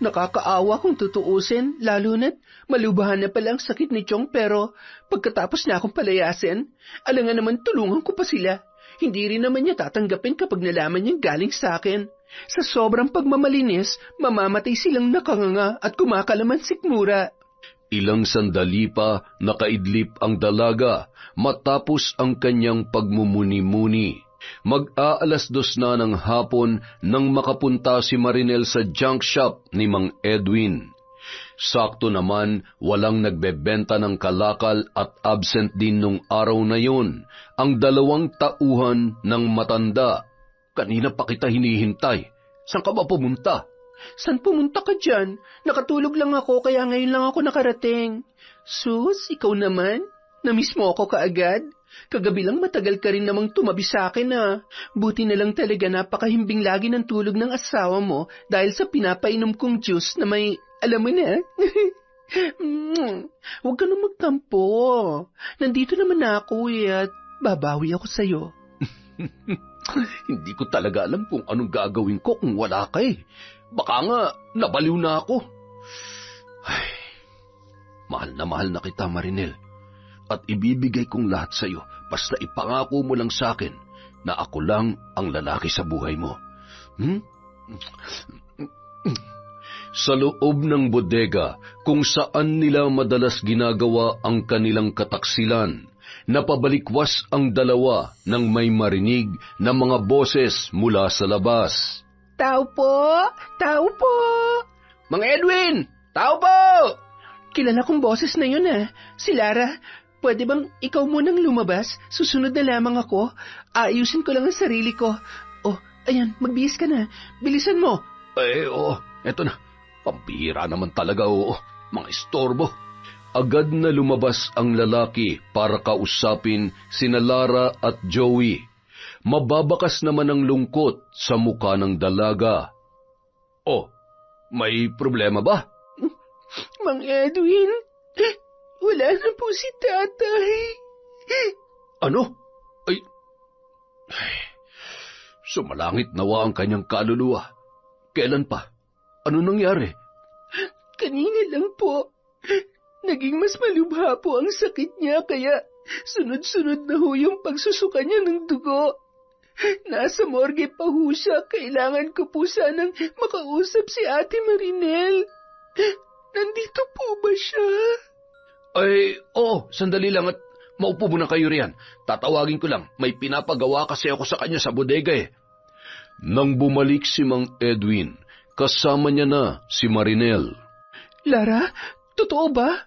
Nakakaawa kung tutuusin, lalo na't malubahan na pala ang sakit ni Chong pero pagkatapos na akong palayasin, alangan naman tulungan ko pa sila. Hindi rin naman niya tatanggapin kapag nalaman niyang galing sa akin. Sa sobrang pagmamalinis, mamamatay silang nakanganga at kumakalaman sikmura. Ilang sandali pa nakaidlip ang dalaga matapos ang kanyang pagmumuni-muni. Mag-aalas 2 na ng hapon nang makapunta si Marinel sa junk shop ni Mang Edwin. Sakto naman walang nagbebenta ng kalakal at absent din nung araw na yon ang 2 tauhan ng matanda. Kanina pa kita hinihintay. Saan ka ba pumunta? Saan pumunta ka dyan? Nakatulog lang ako kaya ngayon lang ako nakarating. Sus, ikaw naman? Namiss mo ako kaagad? Kagabi lang matagal ka rin namang tumabi sa akin Buti na lang talaga napakahimbing lagi ng tulog ng asawa mo dahil sa pinapainom kong juice na may, alam mo na. Huwag ka na magtampo. Nandito naman ako at babawi ako sa'yo. Hindi ko talaga alam kung anong gagawin ko kung wala ka eh. Baka nga nabaliw na ako. Ay, mahal na kita, Marinel. At ibibigay kong lahat sa iyo basta ipangako mo lang sa akin na ako lang ang lalaki sa buhay mo. Sa loob ng bodega kung saan nila madalas ginagawa ang kanilang kataksilan, napabalikwas ang dalawa nang may marinig na mga boses mula sa labas. Tao po! Tao po! Mang Edwin! Tao po! Kilala kong boses na yun Si Lara. Pwede bang ikaw munang lumabas? Susunod na lamang ako. Aayusin ko lang ang sarili ko. Ayan, magbihis ka na. Bilisan mo. Eto na. Pampihira naman talaga, mga istorbo. Agad na lumabas ang lalaki para kausapin sina Lara at Joey. Mababakas naman ang lungkot sa mukha ng dalaga. May problema ba? Mang Edwin, wala na po si tatay. Ano? Ay, sumalangit nawa ang kanyang kaluluwa. Kailan pa? Ano nangyari? Kanina lang po. Naging mas malubha po ang sakit niya kaya sunod-sunod na ho yung pagsusuka niya ng dugo. Nasa morgue pa ho siya. Kailangan ko po sanang makausap si Ate Marinel. Nandito po ba siya? Sandali lang at maupo muna kayo riyan. Tatawagin ko lang. May pinapagawa kasi ako sa kanya sa bodega eh. Nang bumalik si Mang Edwin, kasama niya na si Marinel. Lara, totoo ba?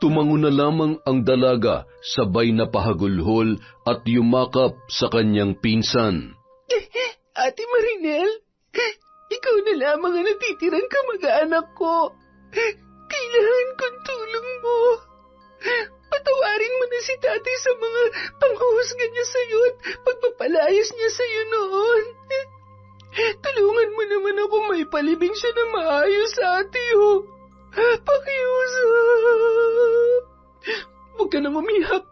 Tumango na lamang ang dalaga, sabay na pahagulhol at yumakap sa kanyang pinsan. Ate Marinel, ikaw na lamang ang natitirang kamag-anak ko. Kailangan kong tulong mo. Patawarin mo na si tatay sa mga panghuhusga niya sa'yo at pagpapalayas niya sa'yo noon. Tulungan mo naman ako may mailibing siya na maayos, ate, oh. Pakiusap. Huwag ka nang umiyak.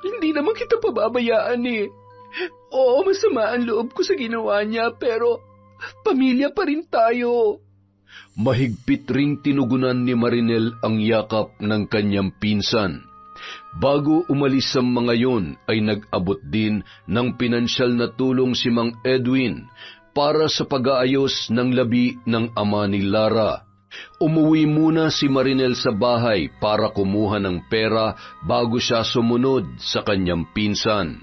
Hindi naman kita pababayaan eh. Oo, masama ang loob ko sa ginawa niya, pero pamilya pa rin tayo. Mahigpit ring tinugunan ni Marinel ang yakap ng kanyang pinsan. Bago umalis sa mga yon ay nag-abot din ng pinansyal na tulong si Mang Edwin para sa pag-aayos ng labi ng ama ni Lara. Umuwi muna si Marinel sa bahay para kumuha ng pera bago siya sumunod sa kanyang pinsan.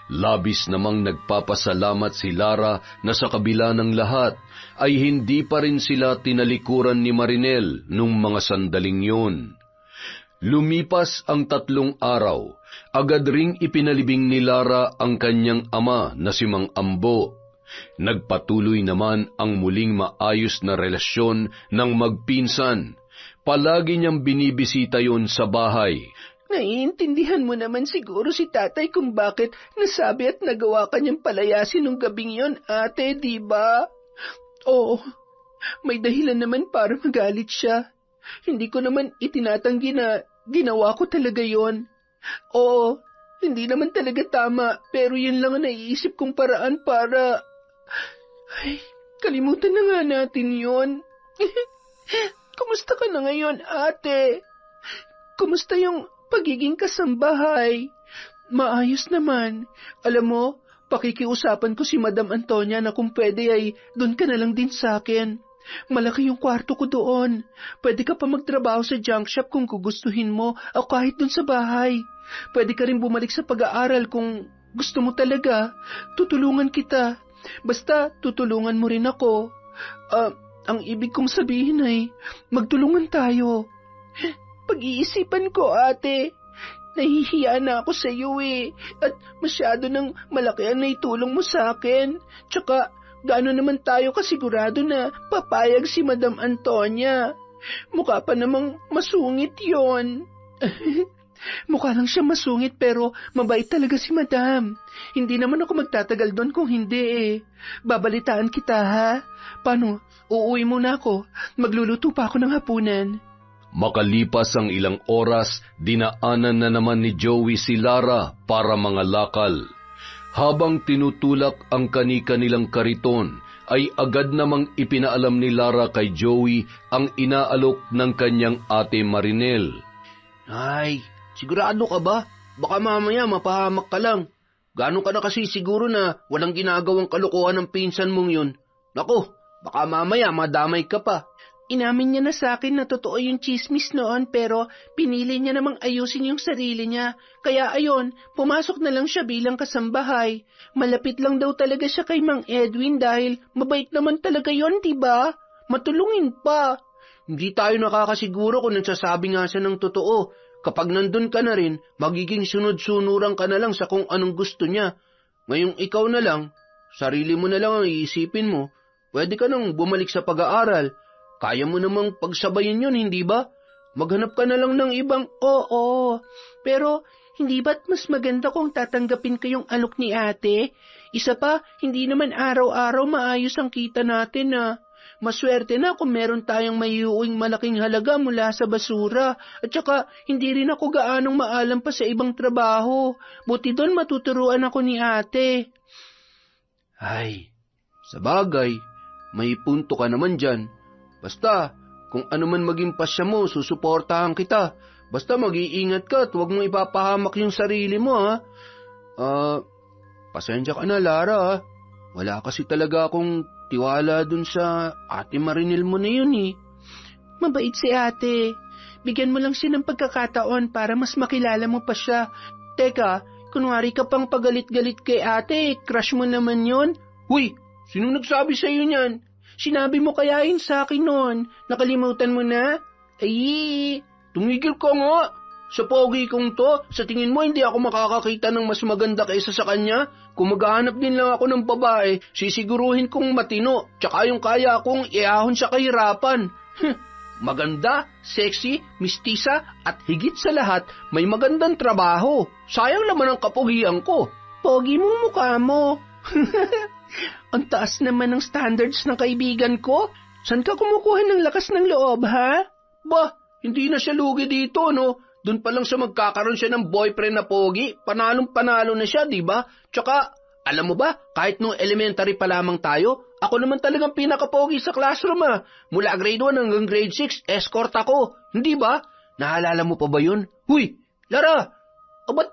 Labis namang nagpapasalamat si Lara na sa kabila ng lahat ay hindi pa rin sila tinalikuran ni Marinel nung mga sandaling yun. Lumipas ang 3 araw, agad ring ipinalibing ni Lara ang kanyang ama na si Mang Ambo. Nagpatuloy naman ang muling maayos na relasyon ng magpinsan. Palagi niyang binibisita yon sa bahay. Naiintindihan mo naman siguro si tatay kung bakit nasabi at nagawa kanyang palayasin nung gabing yon, ate, di ba? Oo, may dahilan naman para magalit siya. Hindi ko naman itinatanggi na ginawa ko talaga yon. Oo, hindi naman talaga tama, pero yun lang ang naiisip kong paraan para... Ay, kalimutan na nga natin yon. Kumusta ka na ngayon, ate? Kumusta yung pagiging kasambahay? Maayos naman. Alam mo, pakikiusapan ko si Madam Antonia na kung pwede ay doon ka na lang din sa akin. Malaki yung kwarto ko doon. Pwede ka pa magtrabaho sa junk shop kung gugustuhin mo o kahit doon sa bahay. Pwede ka rin bumalik sa pag-aaral kung gusto mo talaga. Tutulungan kita. Basta tutulungan mo rin ako. Ang ibig kong sabihin ay magtulungan tayo. Pag-iisipan ko, ate. Nahihiya na ako sa iyo eh. At masyado nang malaki ang naitulong mo sa akin. Tsaka, gaano naman tayo kasigurado na papayag si Madam Antonia? Mukha pa namang masungit yon. Mukha lang siya masungit pero mabait talaga si Madam. Hindi naman ako magtatagal doon kung hindi eh. Babalitaan kita ha. Paano? Uuwi muna ako. Magluluto pa ako ng hapunan. Makalipas ang ilang oras, dinaanan na naman ni Joey si Lara para mangalakal. Habang tinutulak ang kani-kanilang kariton, ay agad namang ipinaalam ni Lara kay Joey ang inaalok ng kanyang ate Marinel. Ay, sigurado ka ba? Baka mamaya mapahamak ka lang. Gano'n ka na kasi siguro na walang ginagawang kalokohan ng pinsan mong yun. Naku, baka mamaya madamay ka pa. Inamin niya na sa akin na totoo yung chismis noon pero pinili niya namang ayusin yung sarili niya. Kaya ayon, pumasok na lang siya bilang kasambahay. Malapit lang daw talaga siya kay Mang Edwin dahil mabait naman talaga yon, diba? Matulungin pa. Hindi tayo nakakasiguro kung nagsasabi nga siya ng totoo. Kapag nandun ka na rin, magiging sunod-sunuran ka na lang sa kung anong gusto niya. Ngayong ikaw na lang, sarili mo na lang ang iisipin mo. Pwede ka nang bumalik sa pag-aaral. Kaya mo namang pagsabayin yun, hindi ba? Maghanap ka na lang ng ibang... Oo, pero hindi ba't mas maganda kung tatanggapin kayong alok ni ate? Isa pa, hindi naman araw-araw maayos ang kita natin ah. Maswerte na kung meron tayong mayuuwing malaking halaga mula sa basura. At saka, hindi rin ako gaanong maalam pa sa ibang trabaho. Buti doon matuturuan ako ni ate. Ay, sa bagay, may punto ka naman dyan. Basta, kung ano man maging pasya mo, susuportahan kita. Basta mag-iingat ka at huwag mong ipapahamak yung sarili mo, ha? Pasensya ka na, Lara, ha? Wala kasi talaga akong tiwala dun sa ate Marinel mo na yun, eh. Mabait si ate. Bigyan mo lang siya ng pagkakataon para mas makilala mo pa siya. Teka, kunwari ka pang pagalit-galit kay ate, crush mo naman yun? Huy, sino nagsabi sa'yo niyan? Sinabi mo kaya yun sa akin noon. Nakalimutan mo na? Ay, tumigil ka nga. Sa pogi kong to, sa tingin mo hindi ako makakakita ng mas maganda kaysa sa kanya? Kung maghahanap din lang ako ng babae, sisiguruhin kong matino, tsaka yung kaya kong iahon sa kahirapan. Maganda, sexy, mistisa, at higit sa lahat, may magandang trabaho. Sayang naman ang kapugian ko. Pogi mong mukha mo. Ang taas naman ng standards ng kaibigan ko. San ka kumukuha ng lakas ng loob, ha? Ba, hindi na siya lugi dito, no? Doon pa lang siya magkakaroon siya ng boyfriend na pogi, panalong-panalo na siya, di ba? Tsaka, alam mo ba, kahit nung elementary pa lamang tayo, ako naman talagang pinaka-pogi sa classroom, ah. Mula grade 1 hanggang grade 6, escort ako. Hindi ba? Naalala mo pa ba yun? Huy, Lara! O ba't,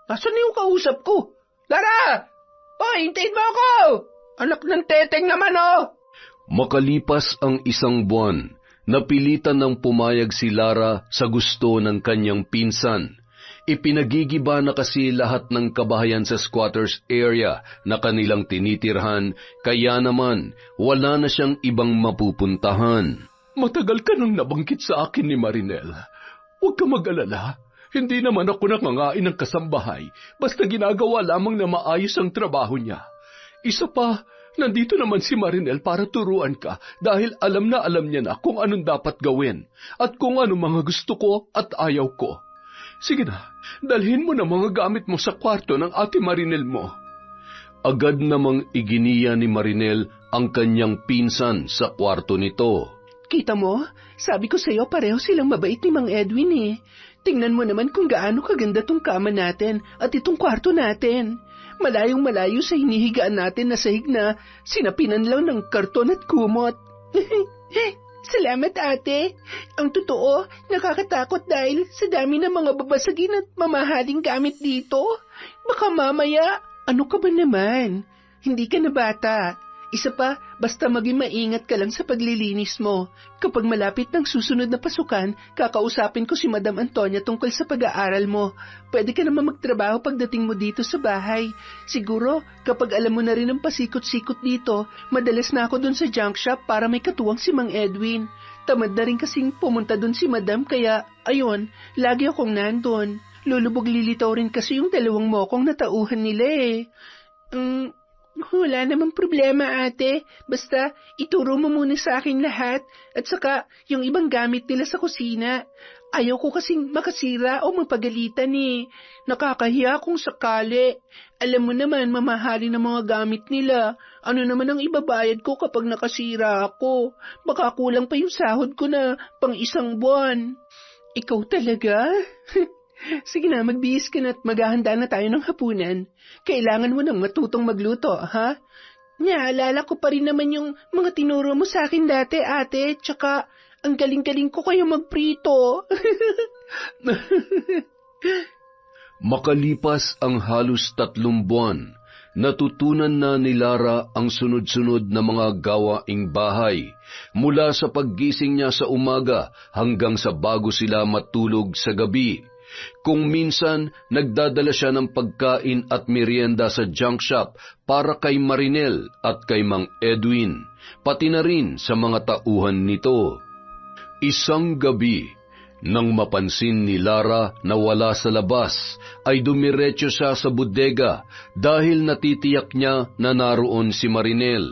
nasan yung kausap ko? Lara! Hoy, hintayin mo ako! Anak ng teteng naman, oh! Makalipas ang isang buwan, napilitan ng pumayag si Lara sa gusto ng kanyang pinsan. Ipinagigiba na kasi lahat ng kabahayan sa squatters area na kanilang tinitirhan, kaya naman wala na siyang ibang mapupuntahan. Matagal ka nang nabanggit sa akin ni Marinel. Huwag ka mag-alala. Hindi naman ako nangangain ng kasambahay, basta ginagawa lamang na maayos ang trabaho niya. Isa pa, nandito naman si Marinel para turuan ka dahil alam na alam niya na kung anong dapat gawin at kung ano mga gusto ko at ayaw ko. Sige na, dalhin mo na mga gamit mo sa kwarto ng ate Marinel mo. Agad namang iginiya ni Marinel ang kanyang pinsan sa kwarto nito. Kita mo, sabi ko sa'yo pareho silang mabait ni Mang Edwin eh. Tingnan mo naman kung gaano kaganda tong kama natin at itong kwarto natin. Malayong malayo sa hinihigaan natin na sahig na sinapinan lang ng karton at kumot. Salamat ate. Ang totoo, nakakatakot dahil sa dami ng mga babasagin at mamahaling gamit dito. Baka mamaya, ano ka ba naman? Hindi ka na bata. Isa pa, basta maging maingat ka lang sa paglilinis mo. Kapag malapit ng susunod na pasukan, kakausapin ko si Madam Antonia tungkol sa pag-aaral mo. Pwede ka naman magtrabaho pagdating mo dito sa bahay. Siguro, kapag alam mo na rin ang pasikot-sikot dito, madalas na ako dun sa junk shop para may katuwang si Mang Edwin. Tamad na rin kasing pumunta dun si Madam kaya, ayun, lagi akong nandun. Lulubog lilitaw rin kasi yung dalawang mokong na tauhan nila eh. Wala namang problema ate. Basta ituro mo muna sa akin lahat at saka yung ibang gamit nila sa kusina. Ayaw ko kasing makasira o mapagalitan eh. Nakakahiya kung sakali. Alam mo naman mamahali ng mga gamit nila. Ano naman ang ibabayad ko kapag nakasira ako? Baka kulang pa yung sahod ko na pang isang buwan. Ikaw talaga? Sige na, magbihis ka na at maghahanda na tayo ng hapunan. Kailangan mo nang matutong magluto, ha? Naalala ko pa rin naman yung mga tinuro mo sa akin dati, ate. Tsaka, ang galing-galing ko kayo magprito. Makalipas ang halos 3 buwan, natutunan na ni Lara ang sunod-sunod na mga gawaing bahay, mula sa paggising niya sa umaga hanggang sa bago sila matulog sa gabi. Kung minsan, nagdadala siya ng pagkain at merienda sa junk shop para kay Marinel at kay Mang Edwin, pati na rin sa mga tauhan nito. Isang gabi, nang mapansin ni Lara na wala sa labas, ay dumiretso siya sa bodega dahil natitiyak niya na naroon si Marinel.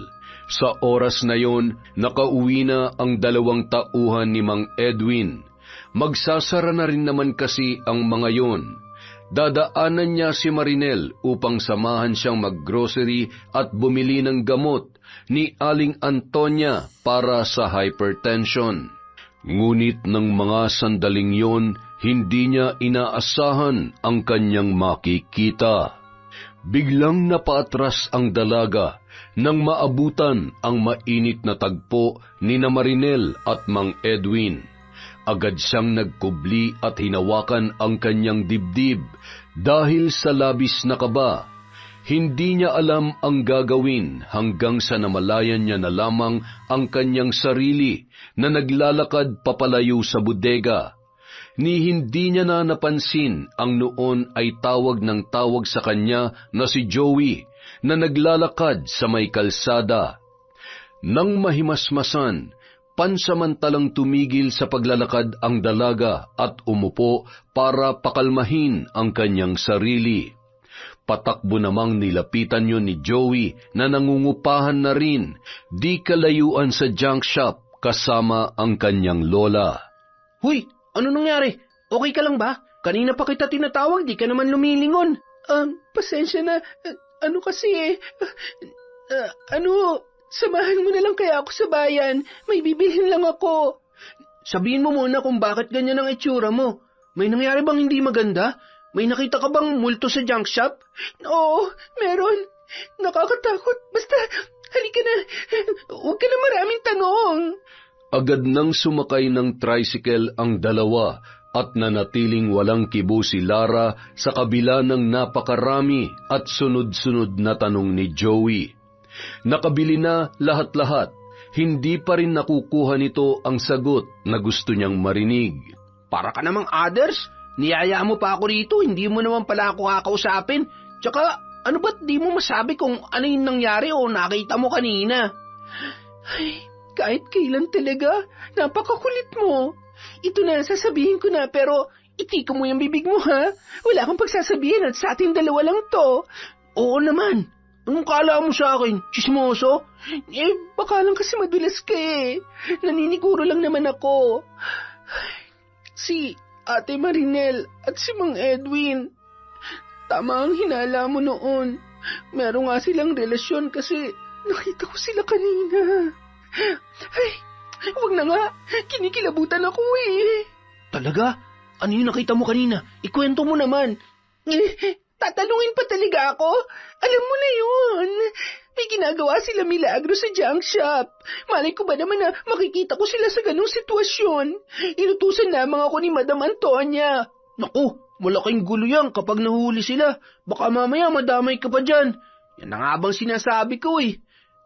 Sa oras na yon, nakauwi na ang 2 tauhan ni Mang Edwin. Magsasara na rin naman kasi ang mga yon. Dadaanan niya si Marinel upang samahan siyang maggrocery at bumili ng gamot ni Aling Antonia para sa hypertension. Ngunit ng mga sandaling yon, hindi niya inaasahan ang kanyang makikita. Biglang napaatras ang dalaga nang maabutan ang mainit na tagpo ni na Marinel at Mang Edwin. Agad siyang nagkubli at hinawakan ang kanyang dibdib dahil sa labis na kaba. Hindi niya alam ang gagawin hanggang sa namalayan niya na lamang ang kanyang sarili na naglalakad papalayo sa bodega. Ni hindi niya na napansin ang noon ay tawag ng tawag sa kanya na si Joey na naglalakad sa may kalsada. Nang mahimasmasan, pansamantalang tumigil sa paglalakad ang dalaga at umupo para pakalmahin ang kanyang sarili. Patakbo namang nilapitan yun ni Joey na nangungupahan na rin, di kalayuan sa junk shop kasama ang kanyang lola. Huy, ano nangyari? Okay ka lang ba? Kanina pa kita tinatawag, di ka naman lumilingon. Pasensya na. Ano kasi Samahan mo na lang kaya ako sa bayan. May bibilhin lang ako. Sabihin mo muna kung bakit ganyan ang itsura mo. May nangyari bang hindi maganda? May nakita ka bang multo sa junk shop? Oo, meron. Nakakatakot. Basta, halika na. Huwag ka na maraming tanong. Agad nang sumakay ng tricycle ang dalawa at nanatiling walang kibo si Lara sa kabila ng napakarami at sunod-sunod na tanong ni Joey. Nakabili na lahat-lahat, hindi pa rin nakukuha nito ang sagot na gusto niyang marinig. Para ka namang others, niyaya mo pa ako rito, hindi mo naman pala ako kakausapin. Tsaka, ano ba't di mo masabi kung ano yung nangyari o nakita mo kanina? Ay, kahit kailan talaga, napakakulit mo. Ito na, sasabihin ko na, pero itiko mo yung bibig mo, ha? Wala kang pagsasabihin at sa ating dalawa lang to. Oo naman. Anong kala mo sa akin? Chismoso? Baka lang kasi madulas ka eh. Naniniguro lang naman ako. Si Ate Marinel at si Mang Edwin. Tama ang hinala mo noon. Meron nga silang relasyon kasi nakita ko sila kanina. Ay, wag na nga. Kinikilabutan ako eh. Talaga? Ano yung nakita mo kanina? Ikwento mo naman. Tatanungin pa talaga ako? Alam mo na yun. May ginagawa sila milagro sa junk shop. Malay ko ba naman na makikita ko sila sa ganung sitwasyon? Inutusan lamang ako ni Madam Antonia. Naku, malaking gulo yan kapag nahuli sila. Baka mamaya madamay ka pa dyan. Yan na nga bang sinasabi ko eh.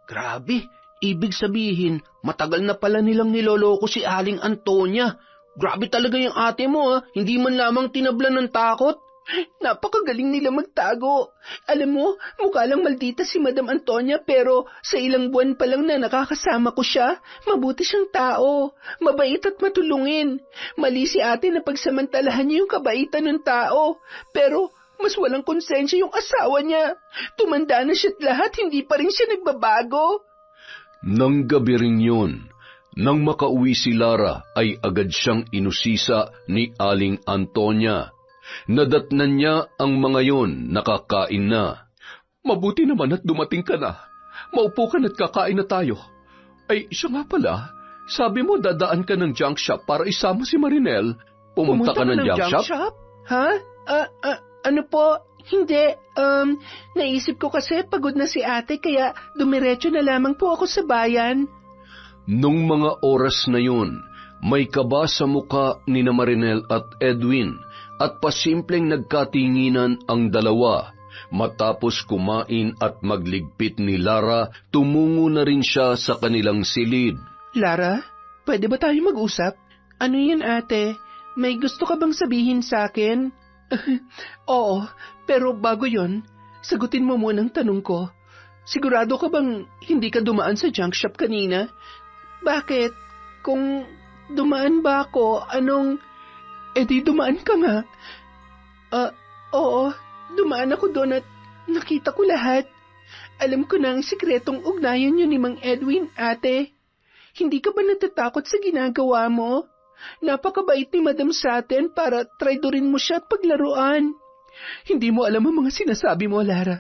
Grabe, ibig sabihin, matagal na pala nilang niloloko si Aling Antonia. Grabe talaga yung ate mo hindi man lamang tinablan ng takot. Napakagaling nila magtago. Alam mo, mukha lang maldita si Madam Antonia pero sa ilang buwan pa lang na nakakasama ko siya, mabuti siyang tao, mabait at matulungin. Mali si ate na pagsamantalahan niya yung kabaitan ng tao, pero mas walang konsensya yung asawa niya. Tumanda na siya't lahat, hindi pa rin siya nagbabago. Nang gabi rin yun, nang makauwi si Lara ay agad siyang inusisa ni Aling Antonia. Nadatnan niya ang mga yon, nakakain na. Mabuti naman at dumating ka na. Maupo ka na't kakain na tayo. Ay, siya nga pala, sabi mo dadaan ka ng junk shop para isama si Marinel. Pumunta ka ng junk shop? Ha? Ano po? Hindi. Naisip ko kasi pagod na si ate kaya dumiretso na lamang po ako sa bayan. Nung mga oras na yun, may kaba sa muka ni na Marinel at Edwin at pasimpleng nagkatinginan ang dalawa. Matapos kumain at magligpit ni Lara, tumungo na rin siya sa kanilang silid. Lara, pwede ba tayo mag-usap? Ano yun ate? May gusto ka bang sabihin sa akin? Oo, pero bago yon, sagutin mo muna ang tanong ko. Sigurado ka bang hindi ka dumaan sa junk shop kanina? Bakit? Kung dumaan ba ako, di dumaan ka nga. Oo, dumaan ako doon at nakita ko lahat. Alam ko na ang sikretong ugnayan yun ni Mang Edwin, ate. Hindi ka ba natatakot sa ginagawa mo? Napakabait ni Madam sa atin para traidorin mo siya at paglaruan. Hindi mo alam ang mga sinasabi mo, Lara.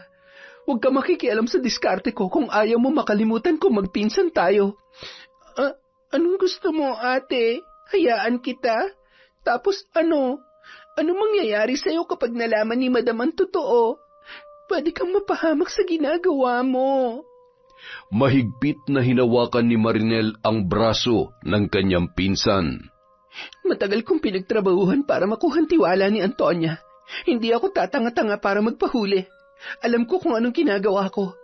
Huwag ka makikialam sa diskarte ko kung ayaw mo makalimutan kung magpinsan tayo. Anong gusto mo, ate? Hayaan kita? Tapos ano? Ano mangyayari sa'yo kapag nalaman ni Madam ang totoo? Pwede kang mapahamak sa ginagawa mo. Mahigpit na hinawakan ni Marinel ang braso ng kanyang pinsan. Matagal kong pinagtrabahuhan para makuha ang tiwala ni Antonia. Hindi ako tatanga-tanga para magpahuli. Alam ko kung anong ginagawa ko.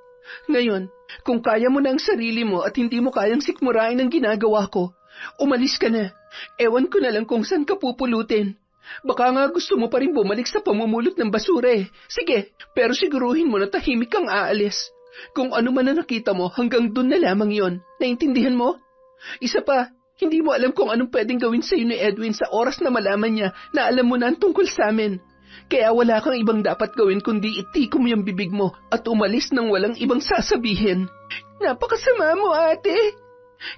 Ngayon, kung kaya mo na ang sarili mo at hindi mo kayang sikmurain ang ginagawa ko, umalis ka na. Ewan ko na lang kung saan ka pupulutin. Baka nga gusto mo pa rin bumalik sa pamumulot ng basura eh. Sige, pero siguruhin mo na tahimik kang aalis. Kung ano man na nakita mo, hanggang dun na lamang yon. Naintindihan mo? Isa pa, hindi mo alam kung anong pwedeng gawin sa'yo ni Edwin sa oras na malaman niya na alam mo na ang tungkol sa amin. Kaya wala kang ibang dapat gawin kundi itiko mo yung bibig mo at umalis nang walang ibang sasabihin. Napakasama mo, ate.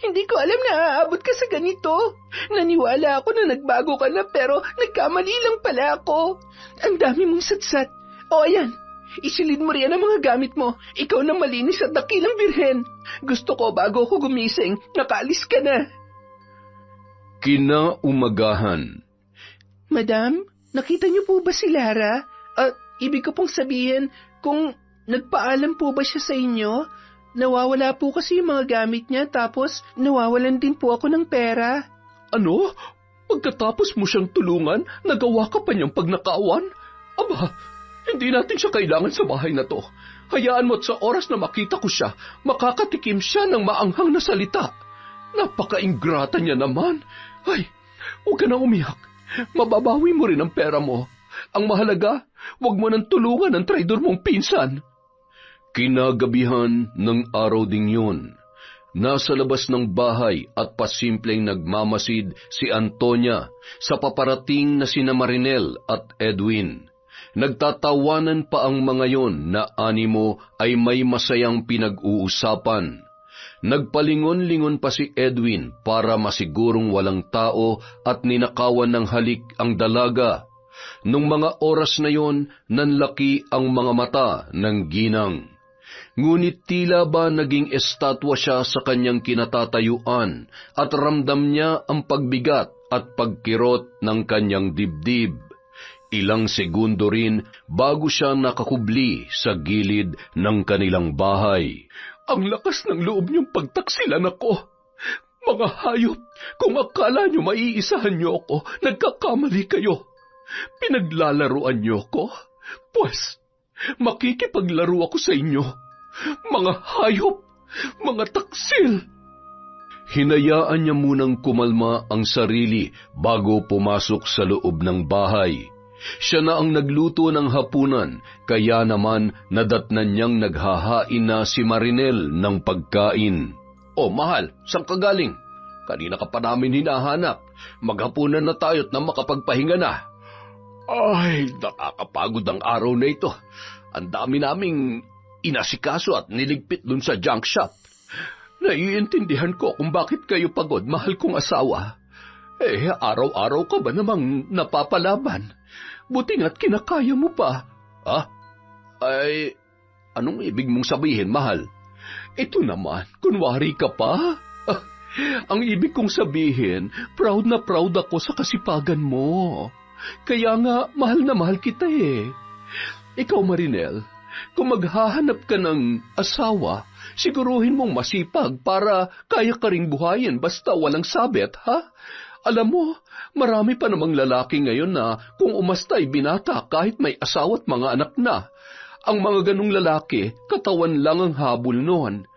Hindi ko alam na aabot ka sa ganito. Naniwala ako na nagbago ka na pero nagkamali lang pala ako. Ang dami mong satsat. O ayan, isilid mo riyan ang mga gamit mo. Ikaw na malinis at dakilang birhen. Gusto ko bago ako gumising, nakaalis ka na. Kinaumagahan. Madam, nakita niyo po ba si Lara? Ibig ko pong sabihin, kung nagpaalam po ba siya sa inyo? Nawawala po kasi yung mga gamit niya, tapos nawawalan din po ako ng pera. Ano? Pagkatapos mo siyang tulungan, nagawa ka pa niyang pagnakawan? Aba, hindi natin siya kailangan sa bahay na to. Hayaan mo't sa oras na makita ko siya, makakatikim siya ng maanghang na salita. Napaka-ingrata niya naman. Ay, huwag ka na umiyak. Mababawi mo rin ang pera mo. Ang mahalaga, huwag mo nang tulungan ang traidor mong pinsan. Kinagabihan ng araw ding yun, nasa labas ng bahay at pasimpleng nagmamasid si Antonia sa paparating na sina Marinel at Edwin. Nagtatawanan pa ang mga yon na animo ay may masayang pinag-uusapan. Nagpalingon-lingon pa si Edwin para masigurong walang tao at ninakawan ng halik ang dalaga. Nung mga oras na yon, nanlaki ang mga mata ng ginang. Ngunit tila ba naging estatwa siya sa kanyang kinatatayuan at ramdam niya ang pagbigat at pagkirot ng kanyang dibdib. Ilang segundo rin bago siya nakakubli sa gilid ng kanilang bahay. Ang lakas ng loob niyong pagtaksilan ako. Mga hayop, kung akala niyo maiisahan niyo ako, nagkakamali kayo. Pinaglalaruan niyo ako? Pues, makikipaglaro ako sa inyo. Mga hayop, mga taksil. Hinayaan niya munang kumalma ang sarili bago pumasok sa loob ng bahay. Siya na ang nagluto ng hapunan, kaya naman nadatnan niyang naghahain na si Marinel ng pagkain. "Oh, mahal, saan ka galing? Kanina ka pa namin hinahanap. Maghapunan na tayo't na makapagpahinga na." "Ay, nakakapagod ang araw na ito. Ang dami naming inasikaso at niligpit dun sa junk shop." Naiintindihan ko kung bakit kayo pagod, mahal kong asawa. Araw-araw ka ba namang napapalaban? Buti nga't kinakaya mo pa. Ay, anong ibig mong sabihin, mahal? Ito naman, kunwari ka pa. Ang ibig kong sabihin, proud na proud ako sa kasipagan mo. Kaya nga, mahal na mahal kita eh. Ikaw, Marinel, kung maghahanap ka ng asawa, siguruhin mong masipag para kaya ka ring buhayin basta walang sabet, ha? Alam mo, marami pa namang lalaki ngayon na kung umastay binata kahit may asawa at mga anak na. Ang mga ganong lalaki, katawan lang ang habol noon.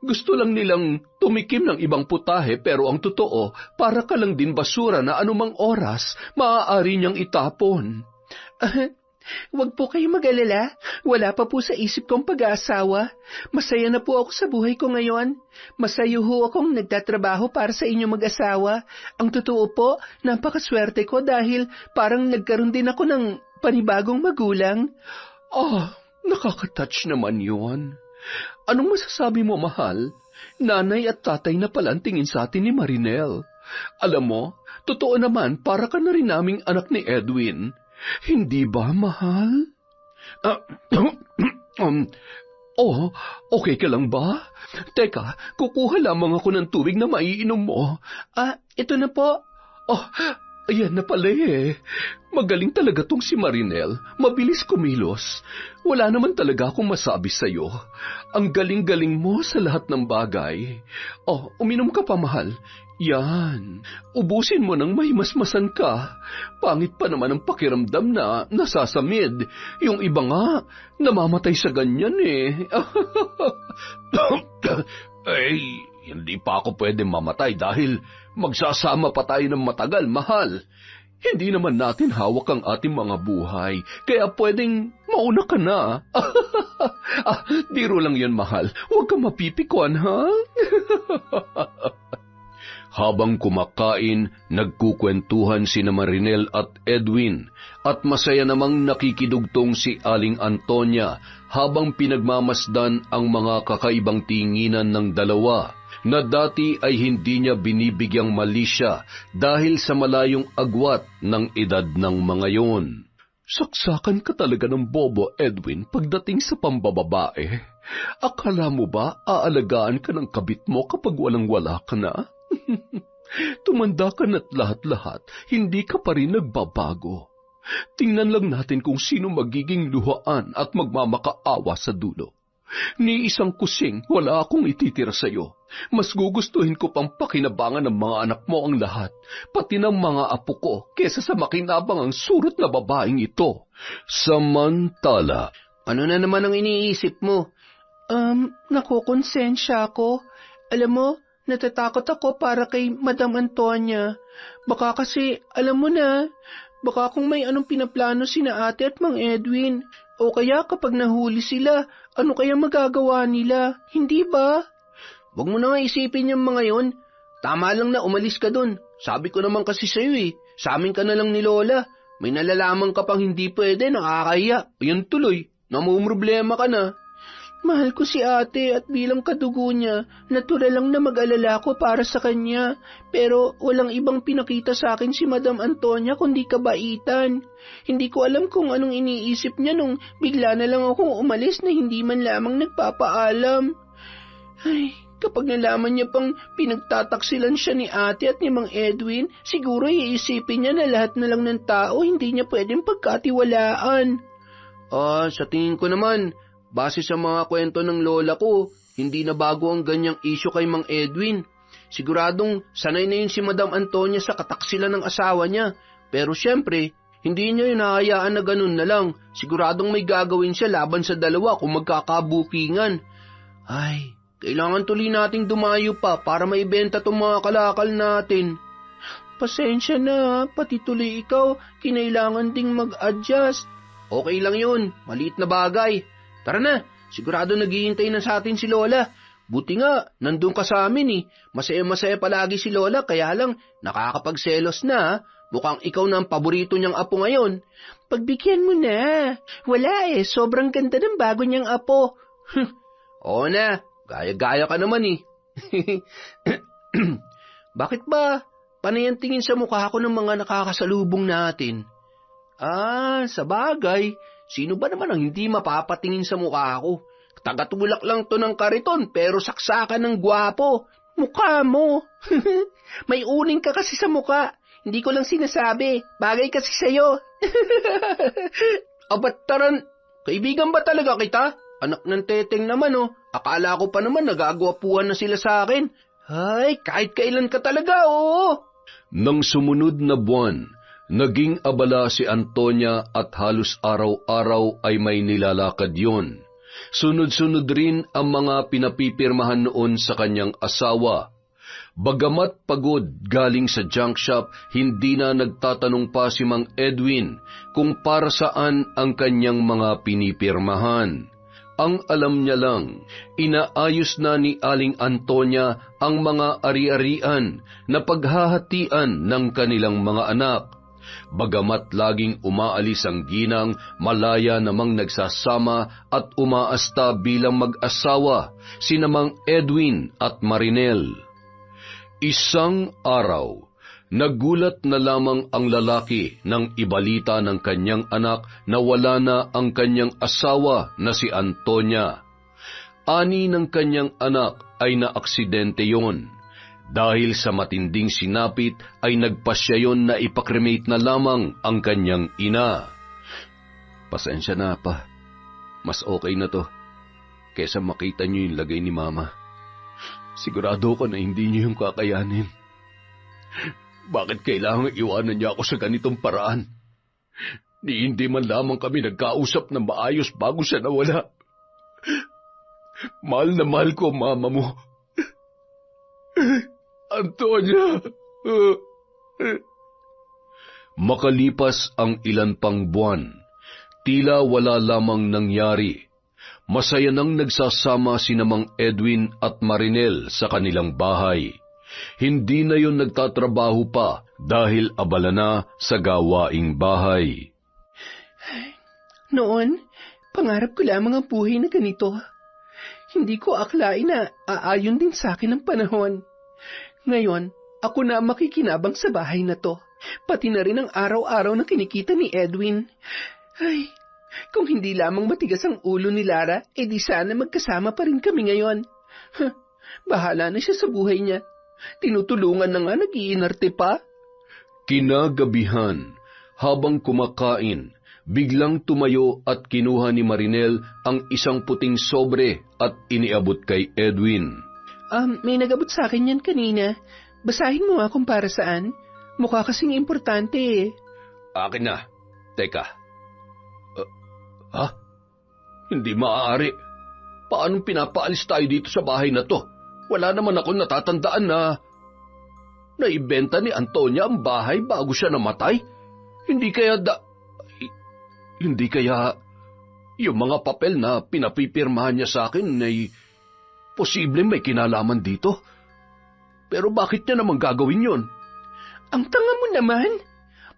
Gusto lang nilang tumikim ng ibang putahe pero ang totoo, para ka lang din basura na anumang oras maaari niyang itapon. Huwag po kayo mag-alala. Wala pa po sa isip kong pag-aasawa. Masaya na po ako sa buhay ko ngayon. Masaya ho akong nagtatrabaho para sa inyo mag-asawa. Ang totoo po, napakaswerte ko dahil parang nagkaroon din ako ng panibagong magulang. Nakaka-touch naman yun. Anong masasabi mo, mahal? Nanay at tatay na pala ang tingin sa atin ni Marinel. Alam mo, totoo naman para ka na rin naming anak ni Edwin. Hindi ba, mahal? Okay ka lang ba? Teka, kukuha lamang ako ng tubig na maiinom mo. Ito na po. Ayan na pala eh. Magaling talaga tong si Marinel. Mabilis kumilos. Wala naman talaga akong masabi sa'yo. Ang galing-galing mo sa lahat ng bagay. Uminom ka pa, mahal. Yan. Ubusin mo nang may masmasan ka. Pangit pa naman ang pakiramdam na nasasamid. Yung iba nga, namamatay sa ganyan eh. Hindi pa ako pwede mamatay dahil magsasama pa tayo ng matagal, mahal. Hindi naman natin hawak ang ating mga buhay, kaya pwedeng mauna ka na. Biro lang yan, mahal. Huwag kang mapipikon, ha? Habang kumakain, nagkukwentuhan sina Marinel at Edwin at masaya namang nakikidugtong si Aling Antonia habang pinagmamasdan ang mga kakaibang tinginan ng dalawa na dati ay hindi niya binibigyang mali siya dahil sa malayong agwat ng edad ng mga yon. Saksakan ka talaga ng bobo, Edwin, pagdating sa pambababae. Akala mo ba aalagaan ka ng kabit mo kapag walang-wala ka na? Tumanda ka na't lahat-lahat, hindi ka pa rin nagbabago. Tingnan lang natin kung sino magiging luhaan at magmamakaawa sa dulo. Ni isang kusing, wala akong ititira sa'yo. Mas gugustuhin ko pang pakinabangan ng mga anak mo ang lahat, pati ng mga apo ko, kesa sa makinabang ang surot na babaeng ito. Samantala, Ano na naman ang iniisip mo? Nakukonsensya ako. Alam mo, natatakot ako para kay Madam Antonia. Baka kasi, alam mo na, baka kung may anong pinaplano sina ate at Mang Edwin. O kaya kapag nahuli sila, ano kaya magagawa nila? Hindi ba? Huwag mo na nga isipin yung mga yon. Tama lang na umalis ka dun. Sabi ko naman kasi sa'yo sa amin ka na lang ni Lola. May nalalaman ka pang hindi pwede, nakakahiya. Ayun tuloy, namumroblema ka na. Mahal ko si ate at bilang kadugo niya, natural lang na mag-alala ko para sa kanya. Pero walang ibang pinakita sa akin si Madam Antonia kundi kabaitan. Hindi ko alam kung anong iniisip niya nung bigla na lang akong umalis na hindi man lamang nagpapaalam. Ay, kapag nalaman niya pang pinagtataksilan siya ni ate at ni Mang Edwin, siguro iisipin niya na lahat na lang ng tao hindi niya pwedeng pagkatiwalaan. Sa tingin ko naman, base sa mga kwento ng lola ko, hindi na bago ang ganyang isyo kay Mang Edwin. Siguradong sanay na yun si Madam Antonia sa kataksilan ng asawa niya. Pero syempre, hindi niya yun hahayaan na ganun na lang. Siguradong may gagawin siya laban sa dalawa kung magkakabukingan. Ay, kailangan tuloy nating dumayo pa para maibenta tong mga kalakal natin. Pasensya na, pati tuloy ikaw, kinailangan ding mag-adjust. Okay lang yun, maliit na bagay. Tara na, sigurado naghihintay na sa atin si Lola. Buti nga, nandun ka sa amin Masaya-masaya palagi si Lola, kaya lang nakakapagselos na. Mukhang ikaw na ang paborito niyang apo ngayon. Pagbigyan mo na. Wala sobrang ganda ng bago niyang apo. Oo na, gaya-gaya ka naman Bakit ba panay ang tingin sa mukha ko ng mga nakakasalubong natin? Sa bagay. Sino ba naman ang hindi mapapatingin sa mukha ko? Tagatulak lang to ng kariton pero saksakan ng gwapo. Mukha mo. May uling ka kasi sa mukha. Hindi ko lang sinasabi. Bagay kasi sa'yo. Abat taran, kaibigan ba talaga kita? Anak ng teteng naman Akala ko pa naman nagagwapuhan na sila sa akin. Ay, kahit kailan ka talaga Nang sumunod na buwan, naging abala si Antonia at halos araw-araw ay may nilalakad yon. Sunod-sunod rin ang mga pinapipirmahan noon sa kanyang asawa. Bagamat pagod galing sa junk shop, hindi na nagtatanong pa si Mang Edwin kung para saan ang kanyang mga pinipirmahan. Ang alam niya lang, inaayos na ni Aling Antonia ang mga ari-arian na paghahatian ng kanilang mga anak. Bagamat laging umaalis ang ginang, malaya namang nagsasama at umaasta bilang mag-asawa sina Mang Edwin at Marinel. Isang araw, nagulat na lamang ang lalaki nang ibalita ng kanyang anak na wala na ang kanyang asawa na si Antonia. Ani ng kanyang anak ay naaksidente yon. Dahil sa matinding sinapit ay nagpasya yon na ipakremate na lamang ang kanyang ina. Pasensya na pa. Mas okay na to kesa makita niyo yung lagay ni Mama. Sigurado ko na hindi niyo yung kakayanin. Bakit kailangan iwanan niya ako sa ganitong paraan? Hindi man lamang kami nagkausap ng maayos bago siya nawala. Mahal na mahal ko, Mama mo. Antonia! Makalipas ang ilan pang buwan, tila wala lamang nangyari. Masaya nang nagsasama sina Mang Edwin at Marinel sa kanilang bahay. Hindi na yon nagtatrabaho pa dahil abala na sa gawaing bahay. Noon, pangarap ko lamang ang buhay na ganito. Hindi ko akalain na aayon din sa akin ang panahon. Ngayon, ako na ang makikinabang sa bahay na to, pati na rin ang araw-araw na kinikita ni Edwin. Ay, kung hindi lamang matigas ang ulo ni Lara, di sana magkasama pa rin kami ngayon. Bahala na siya sa buhay niya. Tinutulungan na nga, nag-iinarte pa. Kinagabihan, habang kumakain, biglang tumayo at kinuha ni Marinel ang isang puting sobre at iniabot kay Edwin. May nagabot sa akin yan kanina. Basahin mo nga kung para saan. Mukha kasing importante eh. Akin na. Teka. Hindi maaari. Paanong pinapaalis tayo dito sa bahay na to? Wala naman akong natatandaan na naibenta ni Antonia ang bahay bago siya namatay. Hindi kaya yung mga papel na pinapipirmahan niya sa akin ay posible may kinalaman dito. Pero bakit niya naman gagawin yon? Ang tanga mo naman.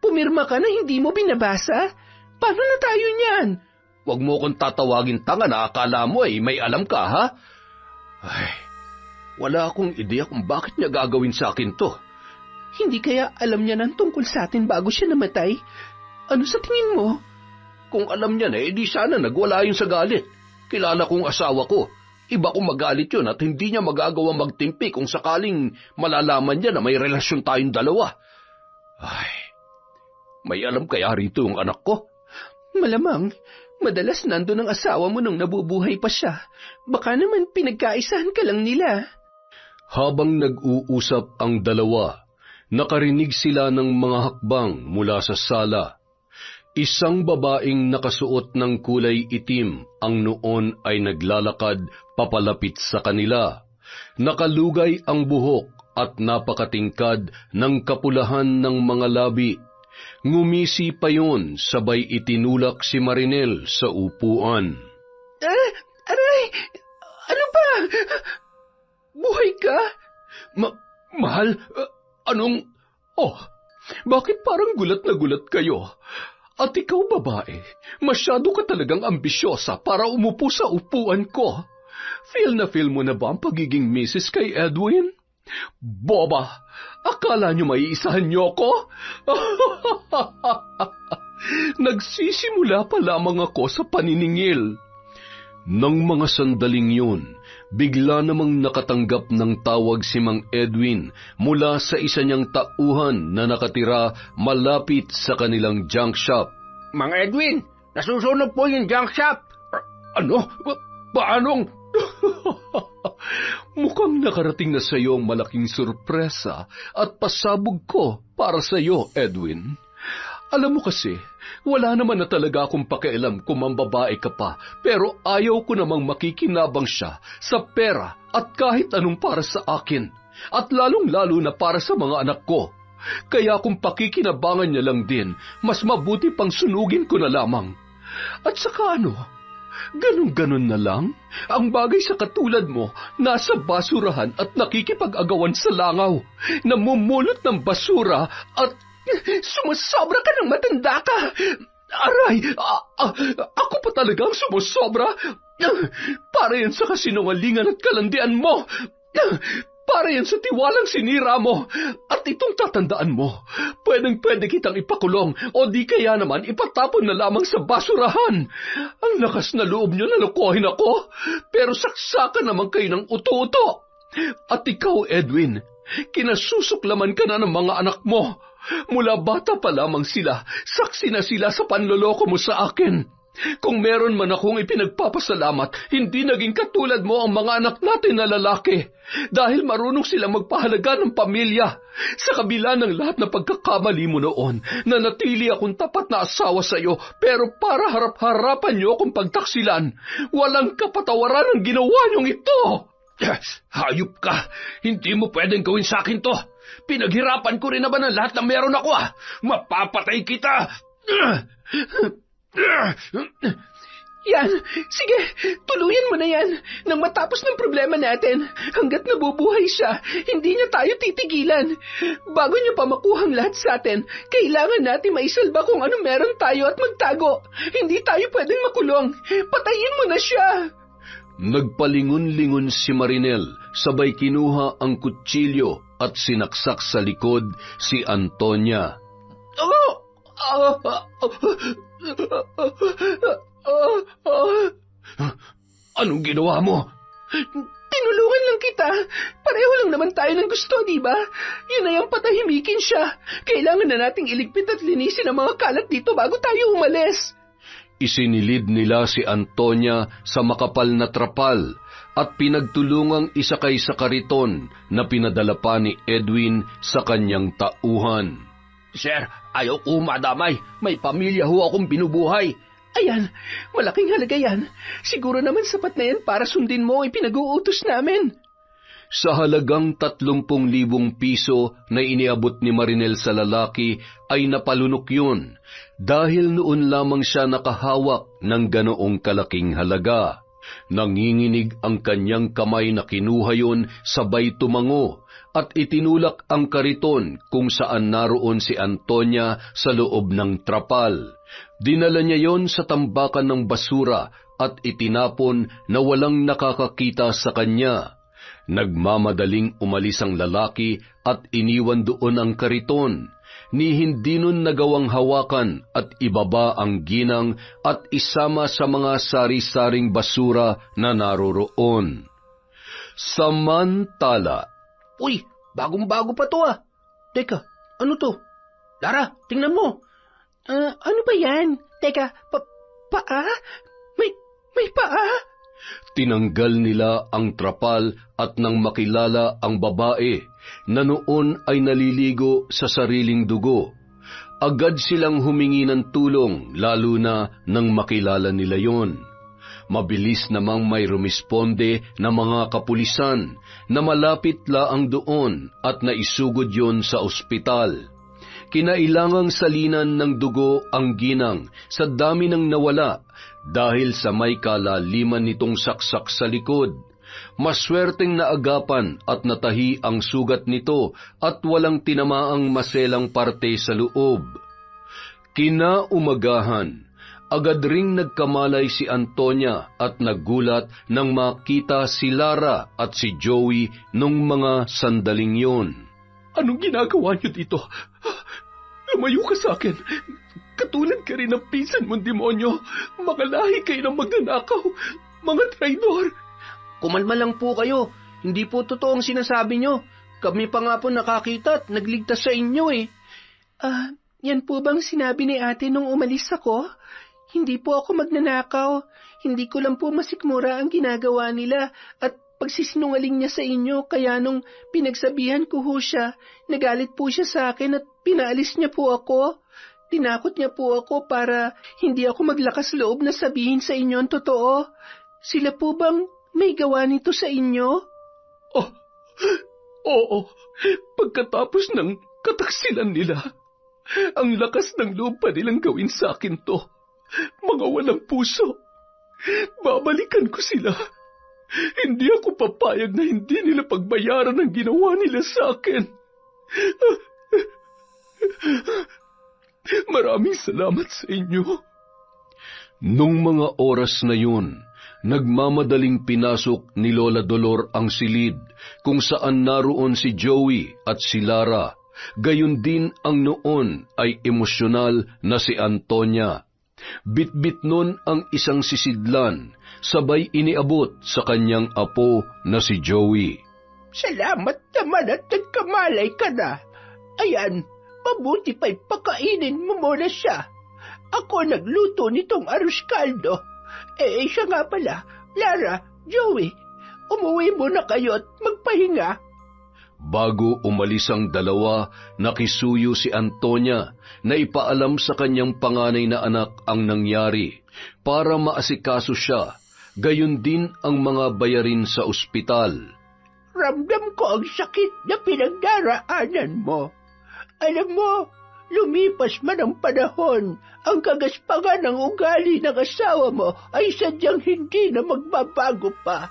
Pumirma ka na hindi mo binabasa. Paano na tayo niyan? Huwag mo kong tatawagin tanga na akala mo may alam ka, ha? Ay, wala akong ideya kung bakit niya gagawin sa akin to. Hindi kaya alam niya ng tungkol sa atin bago siya namatay? Ano sa tingin mo? Kung alam niya na, di sana nagwala yun sa galit. Kilala kong asawa ko. Iba kung magalit yun at hindi niya magagawa magtimpi kung sakaling malalaman niya na may relasyon tayong dalawa. Ay, may alam kaya rito yung anak ko? Malamang, madalas nandun ang asawa mo nung nabubuhay pa siya. Baka naman pinagkaisahan ka lang nila. Habang nag-uusap ang dalawa, nakarinig sila ng mga hakbang mula sa sala. Isang babaeng nakasuot ng kulay itim ang noon ay naglalakad papalapit sa kanila. Nakalugay ang buhok at napakatingkad ng kapulahan ng mga labi. Ngumisi pa yun, sabay itinulak si Marinel sa upuan. Aray! Ano ba? Buhay ka? Mahal? Anong... bakit parang gulat na gulat kayo? At ikaw, babae, masyado ka talagang ambisyosa para umupo sa upuan ko. Feel na feel mo na ba ang pagiging misis kay Edwin? Boba, akala niyo maiisahan niyo ako? Nagsisimula pa lamang ako sa paniningil. Nang mga sandaling yun, bigla namang nakatanggap ng tawag si Mang Edwin mula sa isa niyang tauhan na nakatira malapit sa kanilang junk shop. Mang Edwin, nasusunog po yung junk shop. Ano? Paanong? Mukhang nakarating na sa iyo ang malaking sorpresa at pasabog ko para sa iyo, Edwin. Alam mo kasi, wala naman na talaga akong pakialam kung mambabae ka pa, pero ayaw ko namang makikinabang siya sa pera at kahit anong para sa akin, at lalong-lalo na para sa mga anak ko. Kaya kung pakikinabangan niya lang din, mas mabuti pang sunugin ko na lamang. At saka ano, ganun-ganun na lang, ang bagay sa katulad mo, nasa basurahan at nakikipag-agawan sa langaw, namumulot ng basura at sumasobra ka ng matanda ka. Aray, ako pa talagang sumusobra? Para yan sa kasinungalingan at kalandian mo. Para yan sa tiwalang sinira mo. At itong tatandaan mo, pwedeng-pwede kitang ipakulong o di kaya naman ipatapon na lamang sa basurahan. Ang lakas na loob niyo na lokohin ako, pero saksakan naman kayo ng uto-uto. At ikaw, Edwin, kinasusuklaman ka na ng mga anak mo. Mula bata pa lamang sila, saksi na sila sa panloloko mo sa akin. Kung meron man akong ipinagpapasalamat, hindi naging katulad mo ang mga anak natin na lalaki. Dahil marunong silang magpahalaga ng pamilya. Sa kabila ng lahat na pagkakamali mo noon, nanatili akong tapat na asawa sa iyo, pero para harap-harapan niyo akong pagtaksilan, walang kapatawaran ang ginawa niyong ito. Hayop ka! Hindi mo pwedeng gawin sa akin to! Pinaghirapan ko rin naman ang lahat na meron ako Mapapatay kita! Yan, sige, tuluyan mo na yan. Nang matapos ng problema natin, hanggat nabubuhay siya, hindi niya tayo titigilan. Bago niya pa makuhang lahat sa atin, kailangan natin maisalba kung ano meron tayo at magtago. Hindi tayo pwedeng makulong. Patayin mo na siya. Nagpalingon-lingon si Marinel, sabay kinuha ang kutsilyo at sinaksak sa likod si Antonia. Anong ginawa mo? Tinulungan lang kita. Pareho lang naman tayo ng gusto, di ba? Yun ay ang patahimikin siya. Kailangan na nating iligpit at linisin ang mga kalat dito bago tayo umalis. Isinilid nila si Antonia sa makapal na trapal at pinagtulungang isakay sa kariton na pinadala pa ni Edwin sa kanyang tauhan. Sir, ayaw ko madamay. May pamilya ho akong binubuhay. Ayan, malaking halaga yan. Siguro naman sapat na yan para sundin mo ang ipinag-uutos namin. Sa halagang 30,000 piso na iniabot ni Marinel sa lalaki ay napalunok yun dahil noon lamang siya nakahawak ng ganoong kalaking halaga. Nanginginig ang kanyang kamay na kinuha yun sabay tumango at itinulak ang kariton kung saan naroon si Antonia sa loob ng trapal. Dinala niya yon sa tambakan ng basura at itinapon na walang nakakakita sa kanya. Nagmamadaling umalis ang lalaki at iniwan doon ang kariton, ni hindi nun nagawang hawakan at ibaba ang ginang at isama sa mga sari-saring basura na naroroon. Samantala, Uy, bagong-bago pa to ah. Teka, ano to? Lara, tingnan mo. Ano ba yan? Teka, paa? May paa? tinanggal nila ang trapal at nang makilala ang babae na noon ay naliligo sa sariling dugo, agad silang humingi ng tulong lalo na nang makilala nila yon. Mabilis namang may rumisponde na mga kapulisan na malapit laang doon at naisugod yon sa ospital. Kinailangang salinan ng dugo ang ginang sa dami ng nawala dahil sa may kalaliman nitong saksak sa likod. Maswerteng naagapan at natahi ang sugat nito at walang tinamaang maselang parte sa loob. Kinaumagahan, agad ring nagkamalay si Antonia at nagulat nang makita si Lara at si Joey nung mga sandaling yon. Anong ginagawa niyo dito? Lumayo ka sa akin. Katulad ka rin ng pinsan mong demonyo. Mga lahi kayo ng magnanakaw. Mga traidor. Kumalma lang po kayo. Hindi po totoo ang sinasabi nyo. Kami pa nga po nakakita at nagligtas sa inyo eh. Yan po bang sinabi ni ate nung umalis ako? Hindi po ako magnanakaw. Hindi ko lang po masikmura ang ginagawa nila at pagsisinungaling niya sa inyo, kaya nung pinagsabihan ko ho siya, nagalit po siya sa akin at pinaalis niya po ako. Tinakot niya po ako para hindi ako maglakas loob na sabihin sa inyo ang totoo. Sila po bang may gawa nito sa inyo? Oh, oo. Pagkatapos ng kataksilan nila, ang lakas ng loob pa nilang gawin sa akin to. Mga walang puso. Babalikan ko sila. Hindi ako papayag na hindi nila pagbayaran ang ginawa nila sa akin. Maraming salamat sa inyo. Nung mga oras na yun, nagmamadaling pinasok ni Lola Dolor ang silid kung saan naroon si Joey at si Lara. Gayon din ang noon ay emosyonal na si Antonia. Bit-bit nun ang isang sisidlan, sabay iniabot sa kanyang apo na si Joey. Salamat naman at nagkamalay ka na. Ayan, mabuti pa'y pakainin mo muna siya. Ako nagluto nitong arroz caldo. Siya nga pala, Lara, Joey, umuwi muna kayo at magpahinga. Bago umalis ang dalawa, nakisuyo si Antonia na ipaalam sa kanyang panganay na anak ang nangyari para maasikaso siya, gayon din ang mga bayarin sa ospital. Ramdam ko ang sakit na pinagdaraanan mo. Alam mo, lumipas man ang panahon, ang kagaspangan ng ugali ng asawa mo ay sadyang hindi na magbabago pa.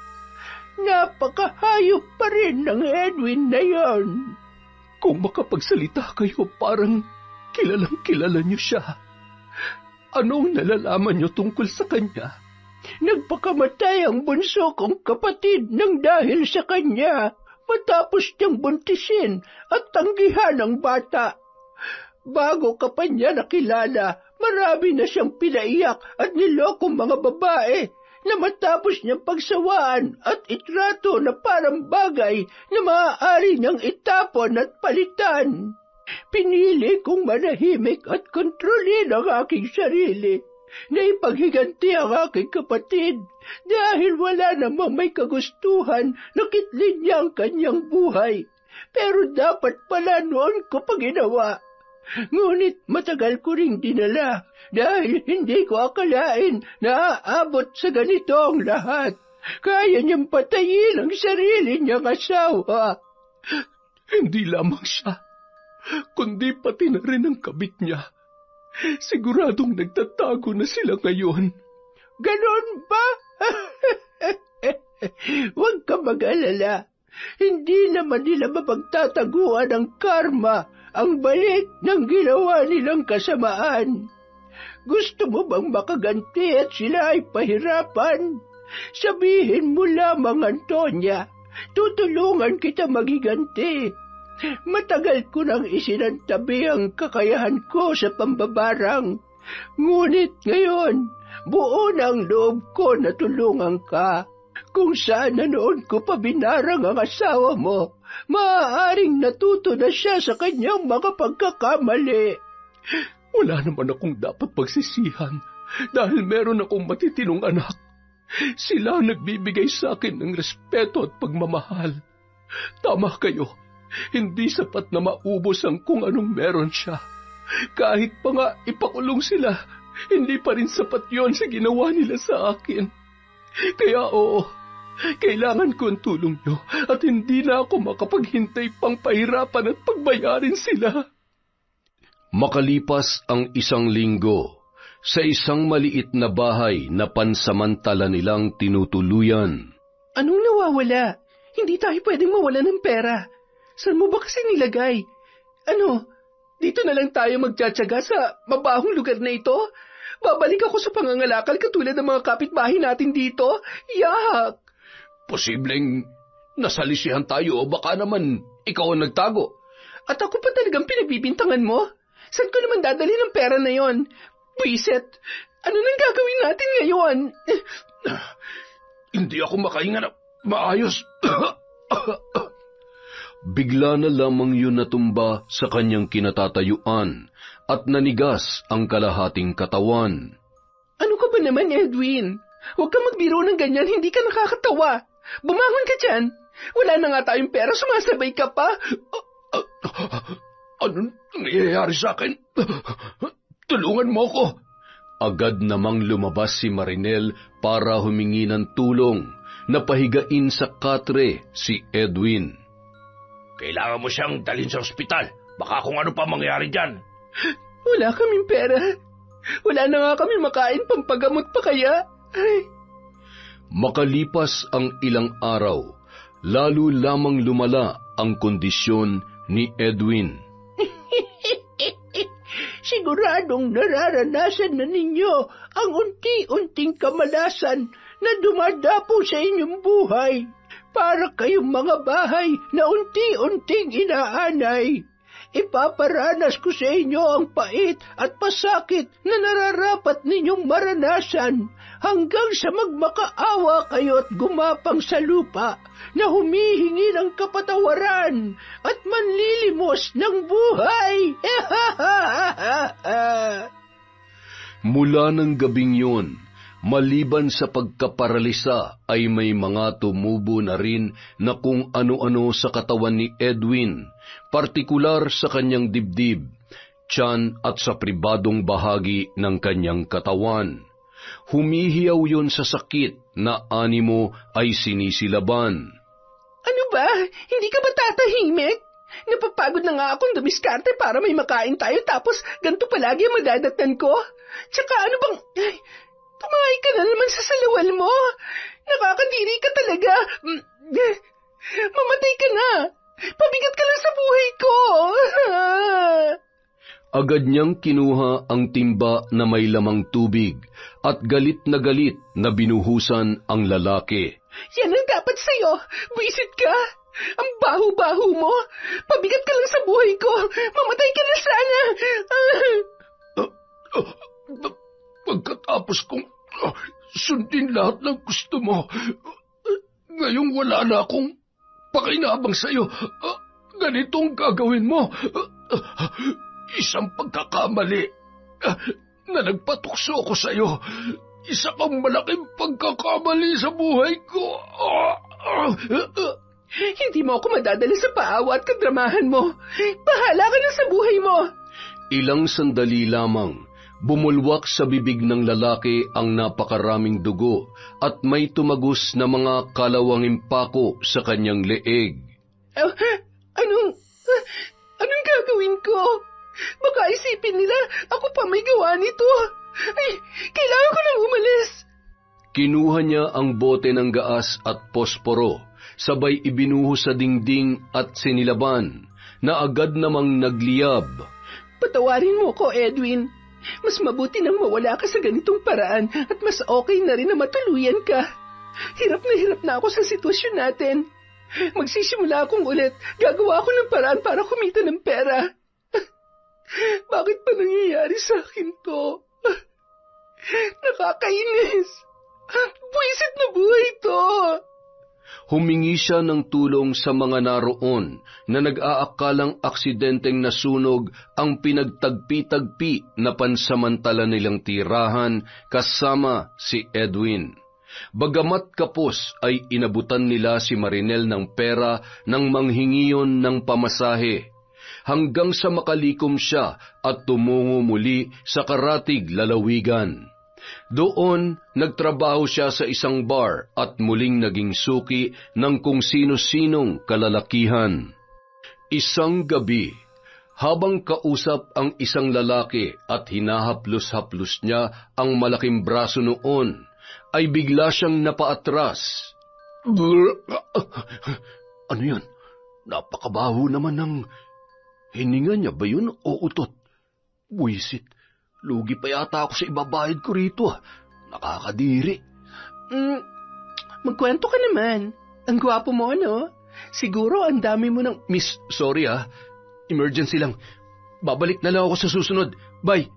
Napakahayop pa rin ng Edwin na yon. Kung makapagsalita kayo, parang kilalang-kilala niyo siya. Anong nalalaman niyo tungkol sa kanya? Nagpakamatay ang bunso kong kapatid ng dahil sa kanya, matapos niyang buntisin at tanggihan ang bata. Bago ka pa niya nakilala, marami na siyang pinaiyak at nilokong mga babae na matapos niyang pagsawaan at itrato na parang bagay na maaari niyang itapon at palitan. Pinili kong manahimik at kontrolin ang aking sarili na ipaghiganti ang aking kapatid dahil wala namang may kagustuhan na kitlin niya ang kanyang buhay. Pero dapat pala noon ko pa ginawa. Ngunit matagal ko ring dinala dahil hindi ko akalain na aabot sa ganito ang lahat. Kaya niyang patayin ang sarili niyang asawa. Hindi lamang siya, kundi pati na rin ang kabit niya. Siguradong nagtatago na sila ngayon. Ganon ba? Huwag ka mag-alala. Hindi naman nila mapagtataguan ang karma, ang balik ng ginawa nilang kasamaan. Gusto mo bang makaganti at sila ay pahirapan? Sabihin mo lamang, Antonia. Tutulungan kita maghiganti. Matagal ko nang isinantabi ang kakayahan ko sa pambabarang. Ngunit ngayon, buo na ang loob ko na tulungan ka. Kung sana noon ko pa binarang ang asawa mo, maaaring natuto na siya sa kanyang mga pagkakamali. Wala naman akong dapat pagsisihan dahil meron akong matitinong anak. Sila ang nagbibigay sa akin ng respeto at pagmamahal. Tama kayo, hindi sapat na maubos ang kung anong meron siya. Kahit pa nga ipakulong sila, hindi pa rin sapat yon sa ginawa nila sa akin. Kaya oo, kailangan ko ang tulong nyo at hindi na ako makapaghintay pang pahirapan at pagbayarin sila. Makalipas ang 1 linggo, sa isang maliit na bahay na pansamantala nilang tinutuluyan. Anong nawawala? Hindi tayo pwedeng mawala ng pera. Saan mo ba kasi nilagay? Dito na lang tayo magtsatsaga sa mabahong lugar na ito? Babalik ako sa pangangalakal katulad ng mga kapitbahay natin dito? Yak! Posibleng nasalisihan tayo o baka naman ikaw ang nagtago. At ako pa talagang pinagbibintangan mo? Saan ko naman dadali ng pera na yon? Buiset, ano nang gagawin natin ngayon? Hindi ako makahinga na maayos. Bigla na lamang yun natumba sa kanyang kinatatayuan at nanigas ang kalahating katawan. Ano ka ba naman, Edwin? Huwag ka magbiro ng ganyan, hindi ka nakakatawa. Bumangon ka dyan. Wala na nga tayong pera, sumasabay ka pa. Anong nangyayari sa akin? Tulungan mo ko. Agad namang lumabas si Marinel para humingi ng tulong. Napahigain sa katre si Edwin. Kailangan mo siyang dalhin sa ospital. Baka kung ano pa mangyari dyan. Wala kaming pera. Wala na nga kami makain, pampagamot pa kaya. Ay. Makalipas ang ilang araw, lalo lamang lumala ang kondisyon ni Edwin. Siguradong nararanasan na ninyo ang unti-unting kamalasan na dumadapo sa inyong buhay. Para kayong mga bahay na unti-unting inaanay. Ipaparanas ko sa inyo ang pait at pasakit na nararapat ninyong maranasan hanggang sa magmakaawa kayo at gumapang sa lupa na humihingi ng kapatawaran at manlilimos ng buhay. Mula ng gabing yun, maliban sa pagkaparalisa ay may mga tumubo na rin na kung ano-ano sa katawan ni Edwin, partikular sa kanyang dibdib, tiyan at sa pribadong bahagi ng kanyang katawan. Humihiyaw yun sa sakit na animo ay sinisilaban. Ano ba? Hindi ka ba tatahimik? Napapagod na nga akong dumiskarte para may makain tayo tapos ganito palagi ang madadatnan ko. Tsaka ano bang... Tumakay ka na naman sa salawal mo. Nakakadiri ka talaga. Mamatay ka na. Pabigat ka lang sa buhay ko. Agad niyang kinuha ang timba na may lamang tubig at galit na binuhusan ang lalaki. Yan ang dapat sa'yo. Buisit ka. Ang baho-baho mo. Pabigat ka lang sa buhay ko. Mamatay ka na sana. Pagkatapos kong sundin lahat ng gusto mo, ngayong wala na akong pakinabang sa'yo. Ganitong gagawin mo. Isang pagkakamali na nagpatukso ko sa'yo. Isa kang malaking pagkakamali sa buhay ko. Hindi mo ako madadala sa paawa at kadramahan mo. Bahala ka na sa buhay mo. Ilang sandali lamang, bumulwak sa bibig ng lalaki ang napakaraming dugo at may tumagos na mga kalawanging pako sa kanyang leeg. Anong gagawin ko? Baka isipin nila ako pa may gawa nito. Ay, kailangan ko nang umalis. Kinuha niya ang bote ng gaas at posporo, sabay ibinuhos sa dingding at sinilaban, na agad namang nagliyab. Patawarin mo ko, Edwin. Mas mabuti nang mawala ka sa ganitong paraan at mas okay na rin na matuluyan ka. Hirap na ako sa sitwasyon natin. Magsisimula akong ulit. Gagawa ako ng paraan para kumita ng pera. Bakit pa nangyayari sa akin to? Nakakainis. Buwisit na buhay to. Humingi siya ng tulong sa mga naroon na nag-aakalang aksidenteng nasunog ang pinagtagpi-tagpi na pansamantala nilang tirahan kasama si Edwin. Bagamat kapos ay inabutan nila si Marinel ng pera nang manghingiyon ng pamasahe, hanggang sa makalikom siya at tumungo muli sa Karatig lalawigan. Doon, nagtrabaho siya sa isang bar at muling naging suki ng kung sino-sinong kalalakihan. Isang gabi, habang kausap ang isang lalaki at hinahaplos-haplos niya ang malaking braso noon, ay bigla siyang napaatras. Ano yan? Napakabaho naman ng hininga niya ba yun o utot? Buisit. Lugi pa yata ako sa ibabayad ko rito. Nakakadiri. Magkwento ka naman. Ang gwapo mo, ano? Siguro ang dami mo ng... Miss, sorry Emergency lang. Babalik na lang ako sa susunod. Bye.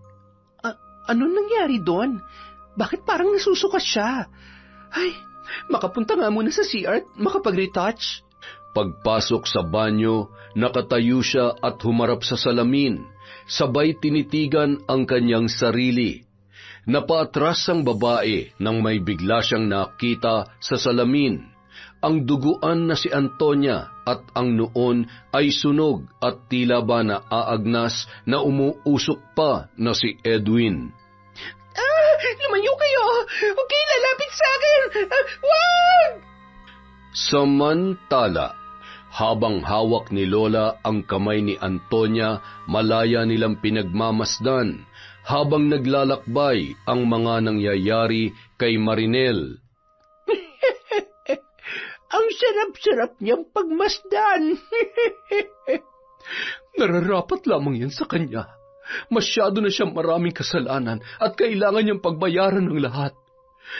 Anong nangyari doon? Bakit parang nasusuka siya? Ay, makapunta nga muna sa CR at makapag-retouch. Pagpasok sa banyo, nakatayo siya at humarap sa salamin. Sabay tinitigan ang kanyang sarili. Napaatras ang babae nang may bigla siyang nakita sa salamin. Ang duguan na si Antonia at ang noon ay sunog at tila ba naaagnas na umuusok pa na si Edwin. Lumayo kayo! Huwag kayo lalapit sa akin! Wag! Samantala, habang hawak ni Lola ang kamay ni Antonia, malaya nilang pinagmamasdan habang naglalakbay ang mga nangyayari kay Marinel. Ang sarap-sarap niyang pagmasdan. Nararapat lamang yan sa kanya. Masyado na siyang maraming kasalanan at kailangan niyang pagbayaran ng lahat.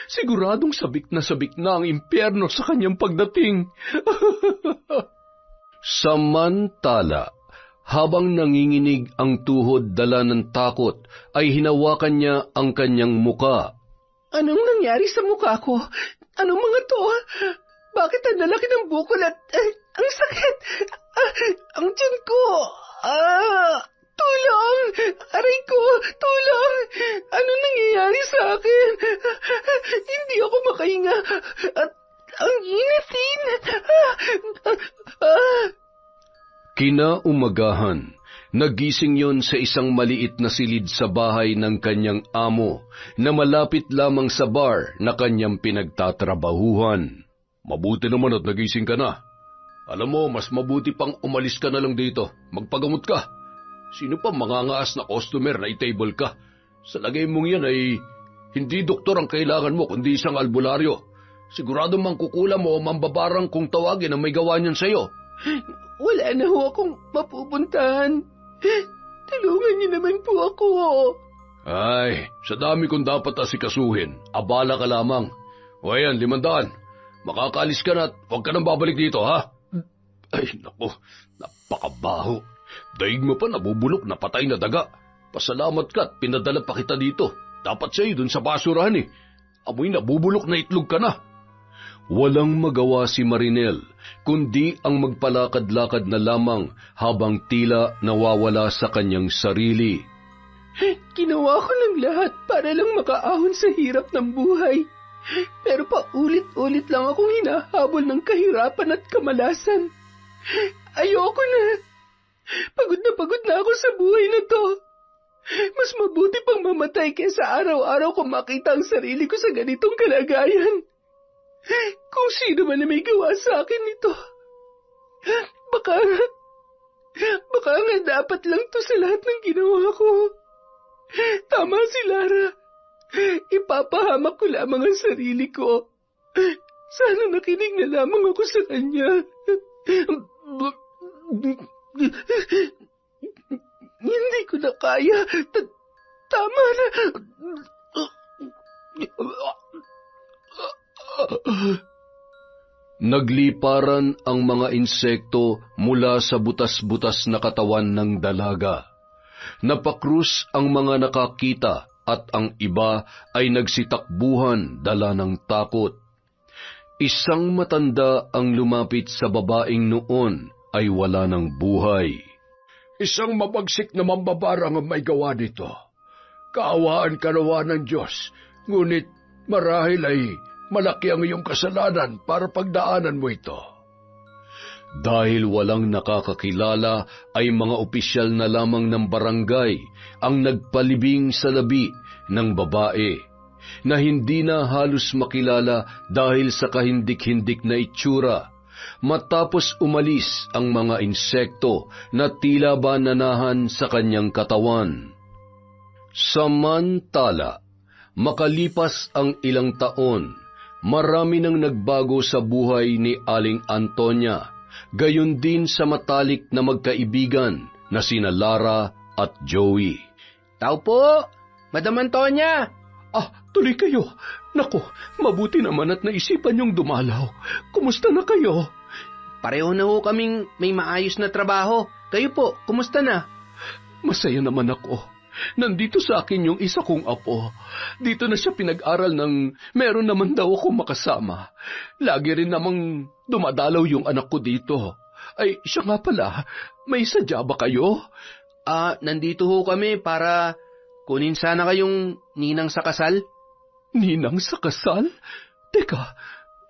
Siguradong sabik na ang impyerno sa kanyang pagdating. Samantala, habang nanginginig ang tuhod dala ng takot, ay hinawakan niya ang kanyang muka. Anong nangyari sa muka ko? Anong mga to? Bakit ang lalaki ng bukol at ang sakit? Ang tiyan ko! Tulong! Aray ko! Tulong! Anong nangyayari sa akin? Hindi ako makahinga at ang initin! Kinaumagahan, nagising yon sa isang maliit na silid sa bahay ng kanyang amo na malapit lamang sa bar na kanyang pinagtatrabahuhan. Mabuti naman at nagising ka na. Alam mo, mas mabuti pang umalis ka na lang dito. Magpagamot ka. Sino pa mangangaas na customer na i-table ka? Sa lagay mong yan ay hindi doktor ang kailangan mo kundi isang albularyo. Sigurado mangkukulam mo o mambabarang kung tawagin ang may gawa niyan sa'yo. Wala na ho akong mapupuntahan. Tulungan niyo naman po ako. Ay, sa dami kong dapat asikasuhin, abala ka lamang. O ayan, 500. Makakaalis ka na at huwag ka nang babalik dito, ha? Ay, naku, napakabaho. Daig mo pa nabubulok na patay na daga. Pasalamat ka at pinadala pa kita dito. Dapat sa'yo dun sa basurahan eh. Amoy nabubulok na itlog ka na. Walang magawa si Marinel, kundi ang magpalakad-lakad na lamang habang tila nawawala sa kanyang sarili. Ginawa ko ng lahat para lang makaahon sa hirap ng buhay. Pero paulit-ulit lang akong hinahabol ng kahirapan at kamalasan. Ayoko na. Pagod na ako sa buhay na to. Mas mabuti pang mamatay kaysa araw-araw ko makita ang sarili ko sa ganitong kalagayan. Kung sino man na may gawa sa akin nito, baka nga dapat lang to sa lahat ng ginawa ko. Tama si Lara. Ipapahamak ko lamang ang sarili ko. Sana nakinig na lamang ako sa kanya. Hindi ko na kaya. Tama na. Nagliparan ang mga insekto mula sa butas-butas na katawan ng dalaga. Napakrus ang mga nakakita at ang iba ay nagsitakbuhan dala ng takot. Isang matanda ang lumapit sa babaeng noon ay wala ng buhay. Isang mabagsik na mambabarang ang may gawa nito. Kaawaan ka nawa ng Diyos, ngunit marahil ay malaki ang iyong kasalanan para pagdaanan mo ito. Dahil walang nakakakilala ay mga opisyal na lamang ng barangay ang nagpalibing sa labi ng babae na hindi na halos makilala dahil sa kahindik-hindik na itsura. Matapos umalis ang mga insekto na tila ba nanahan sa kanyang katawan. Samantala, makalipas ang ilang taon, marami nang nagbago sa buhay ni Aling Antonia, gayon din sa matalik na magkaibigan na sina Lara at Joey. Tao po, Madam Antonia! Tuloy kayo. Nako, mabuti naman at naisipan niyong dumalaw. Kumusta na kayo? Pareho na ho kaming may maayos na trabaho. Kayo po, kumusta na? Masaya naman ako. Nandito sa akin yung isa kong apo. Dito na siya pinag-aral ng meron naman daw akong makasama. Lagi rin namang dumadalaw yung anak ko dito. Ay, siya nga pala, may sadya ba kayo? Nandito ho kami para kunin sana kayong ninang sa kasal. Ninang sa kasal? Teka,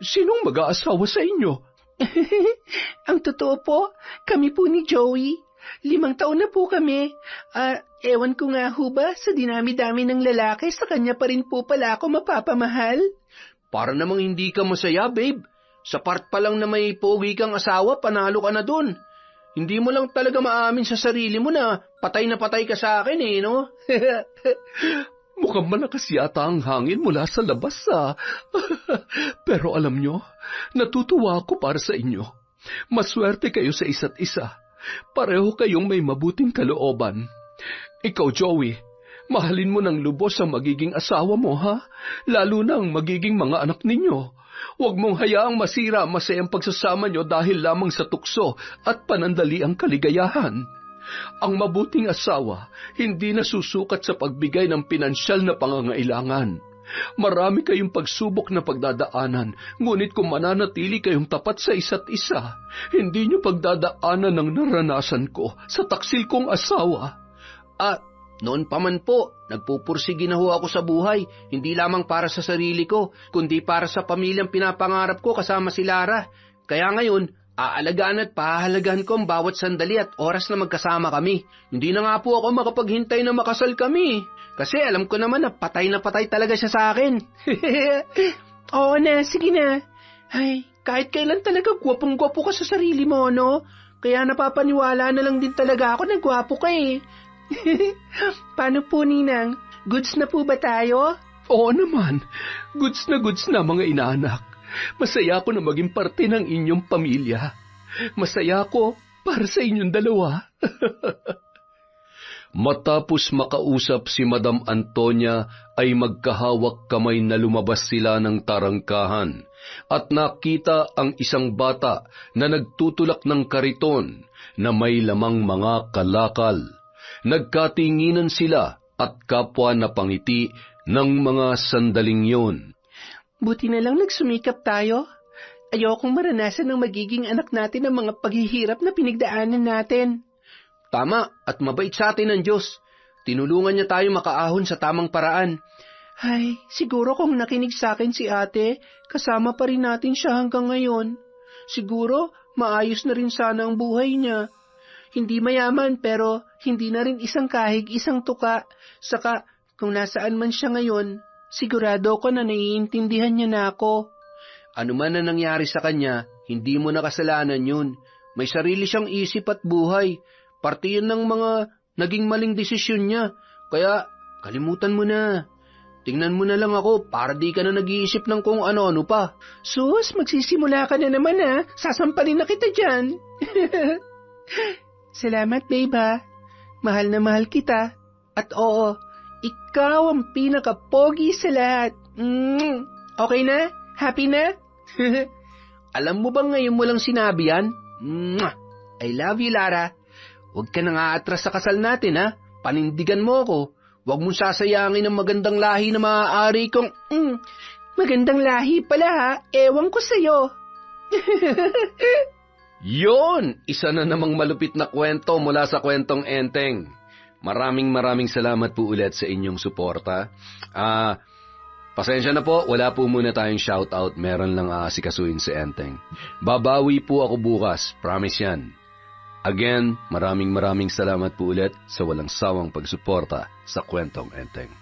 sinong mag-aasawa sa inyo? Ang totoo po, kami po ni Joey. 5 taon na po kami. Ewan ko nga ho ba, sa dinami-dami ng lalaki, sa kanya pa rin po pala ako mapapamahal. Para namang hindi ka masaya, babe. Sa part pa lang na may pogi kang asawa, panalo ka na dun. Hindi mo lang talaga maamin sa sarili mo na patay ka sa akin eh, no? Mukhang malakas yata ang hangin mula sa labas, Pero alam nyo, natutuwa ako para sa inyo. Maswerte kayo sa isa't isa. Pareho kayong may mabuting kalooban. Ikaw, Joey, mahalin mo ng lubos ang magiging asawa mo, ha? Lalo na ang magiging mga anak ninyo. Huwag mong hayaang masira ang masayang pagsasama nyo dahil lamang sa tukso at panandali ang kaligayahan. Ang mabuting asawa hindi nasusukat sa pagbigay ng pinansyal na pangangailangan. Marami kayong pagsubok na pagdadaanan, ngunit kung mananatili kayong tapat sa isa't isa, hindi nyo pagdadaanan ng naranasan ko sa taksil kong asawa. Noon pa man po, nagpupursige na ho ako sa buhay, hindi lamang para sa sarili ko, kundi para sa pamilyang pinapangarap ko kasama si Lara. Kaya ngayon, aalagaan at pahahalagahan ko ang bawat sandali at oras na magkasama kami. Hindi na nga po ako makapaghintay na makasal kami. Kasi alam ko naman na patay talaga siya sa akin. Oo na, sige na. Ay, kahit kailan talaga gwapong-gwapo ka sa sarili mo, no? Kaya napapaniwala na lang din talaga ako na gwapo ka eh. Paano po, Ninang? Goods na po ba tayo? Oo naman. Goods na mga inaanak. Masaya ako na maging parte ng inyong pamilya. Masaya ako para sa inyong dalawa. Matapos makausap si Madam Antonia ay magkahawak kamay na lumabas sila ng tarangkahan at nakita ang isang bata na nagtutulak ng kariton na may lamang mga kalakal. Nagkatinginan sila at kapwa napangiti ng mga sandaling yun. Buti na lang nagsumikap tayo. Ayokong maranasan ng magiging anak natin ang mga paghihirap na pinagdaanan natin. Tama, at mabait sa atin ng Diyos. Tinulungan niya tayo makaahon sa tamang paraan. Ay, siguro kung nakinig sa akin si ate, kasama pa rin natin siya hanggang ngayon. Siguro, maayos na rin sana ang buhay niya. Hindi mayaman pero hindi na rin isang kahig, isang tuka. Saka, kung nasaan man siya ngayon, sigurado ko na naiintindihan niya na ako. Ano man na nangyari sa kanya, hindi mo na kasalanan yun. May sarili siyang isip at buhay. Parte yun ng mga naging maling desisyon niya. Kaya, kalimutan mo na. Tingnan mo na lang ako para di ka na nag-iisip ng kung ano-ano pa. Sus, magsisimula ka na naman ha. Sasampalin na kita dyan. Salamat, babe ha. Mahal na mahal kita. At oo, ikaw ang pinaka-pogi sa lahat. Okay na? Happy na? Alam mo bang ngayon mo lang sinabi yan? I love you, Lara. Huwag ka nang aatras sa kasal natin, ha? Panindigan mo ako. Huwag mong sasayangin ang magandang lahi na maaari kong... Magandang lahi pala, ha? Ewan ko sa'yo. Yon! Isa na namang malupit na kwento mula sa Kwentong Enteng. Maraming salamat po ulit sa inyong suporta. Pasensya na po, wala po muna tayong shoutout. Meron lang aasikasuhin si Enteng. Babawi po ako bukas, promise yan. Again, maraming salamat po ulit sa walang sawang pagsuporta sa Kwentong Enteng.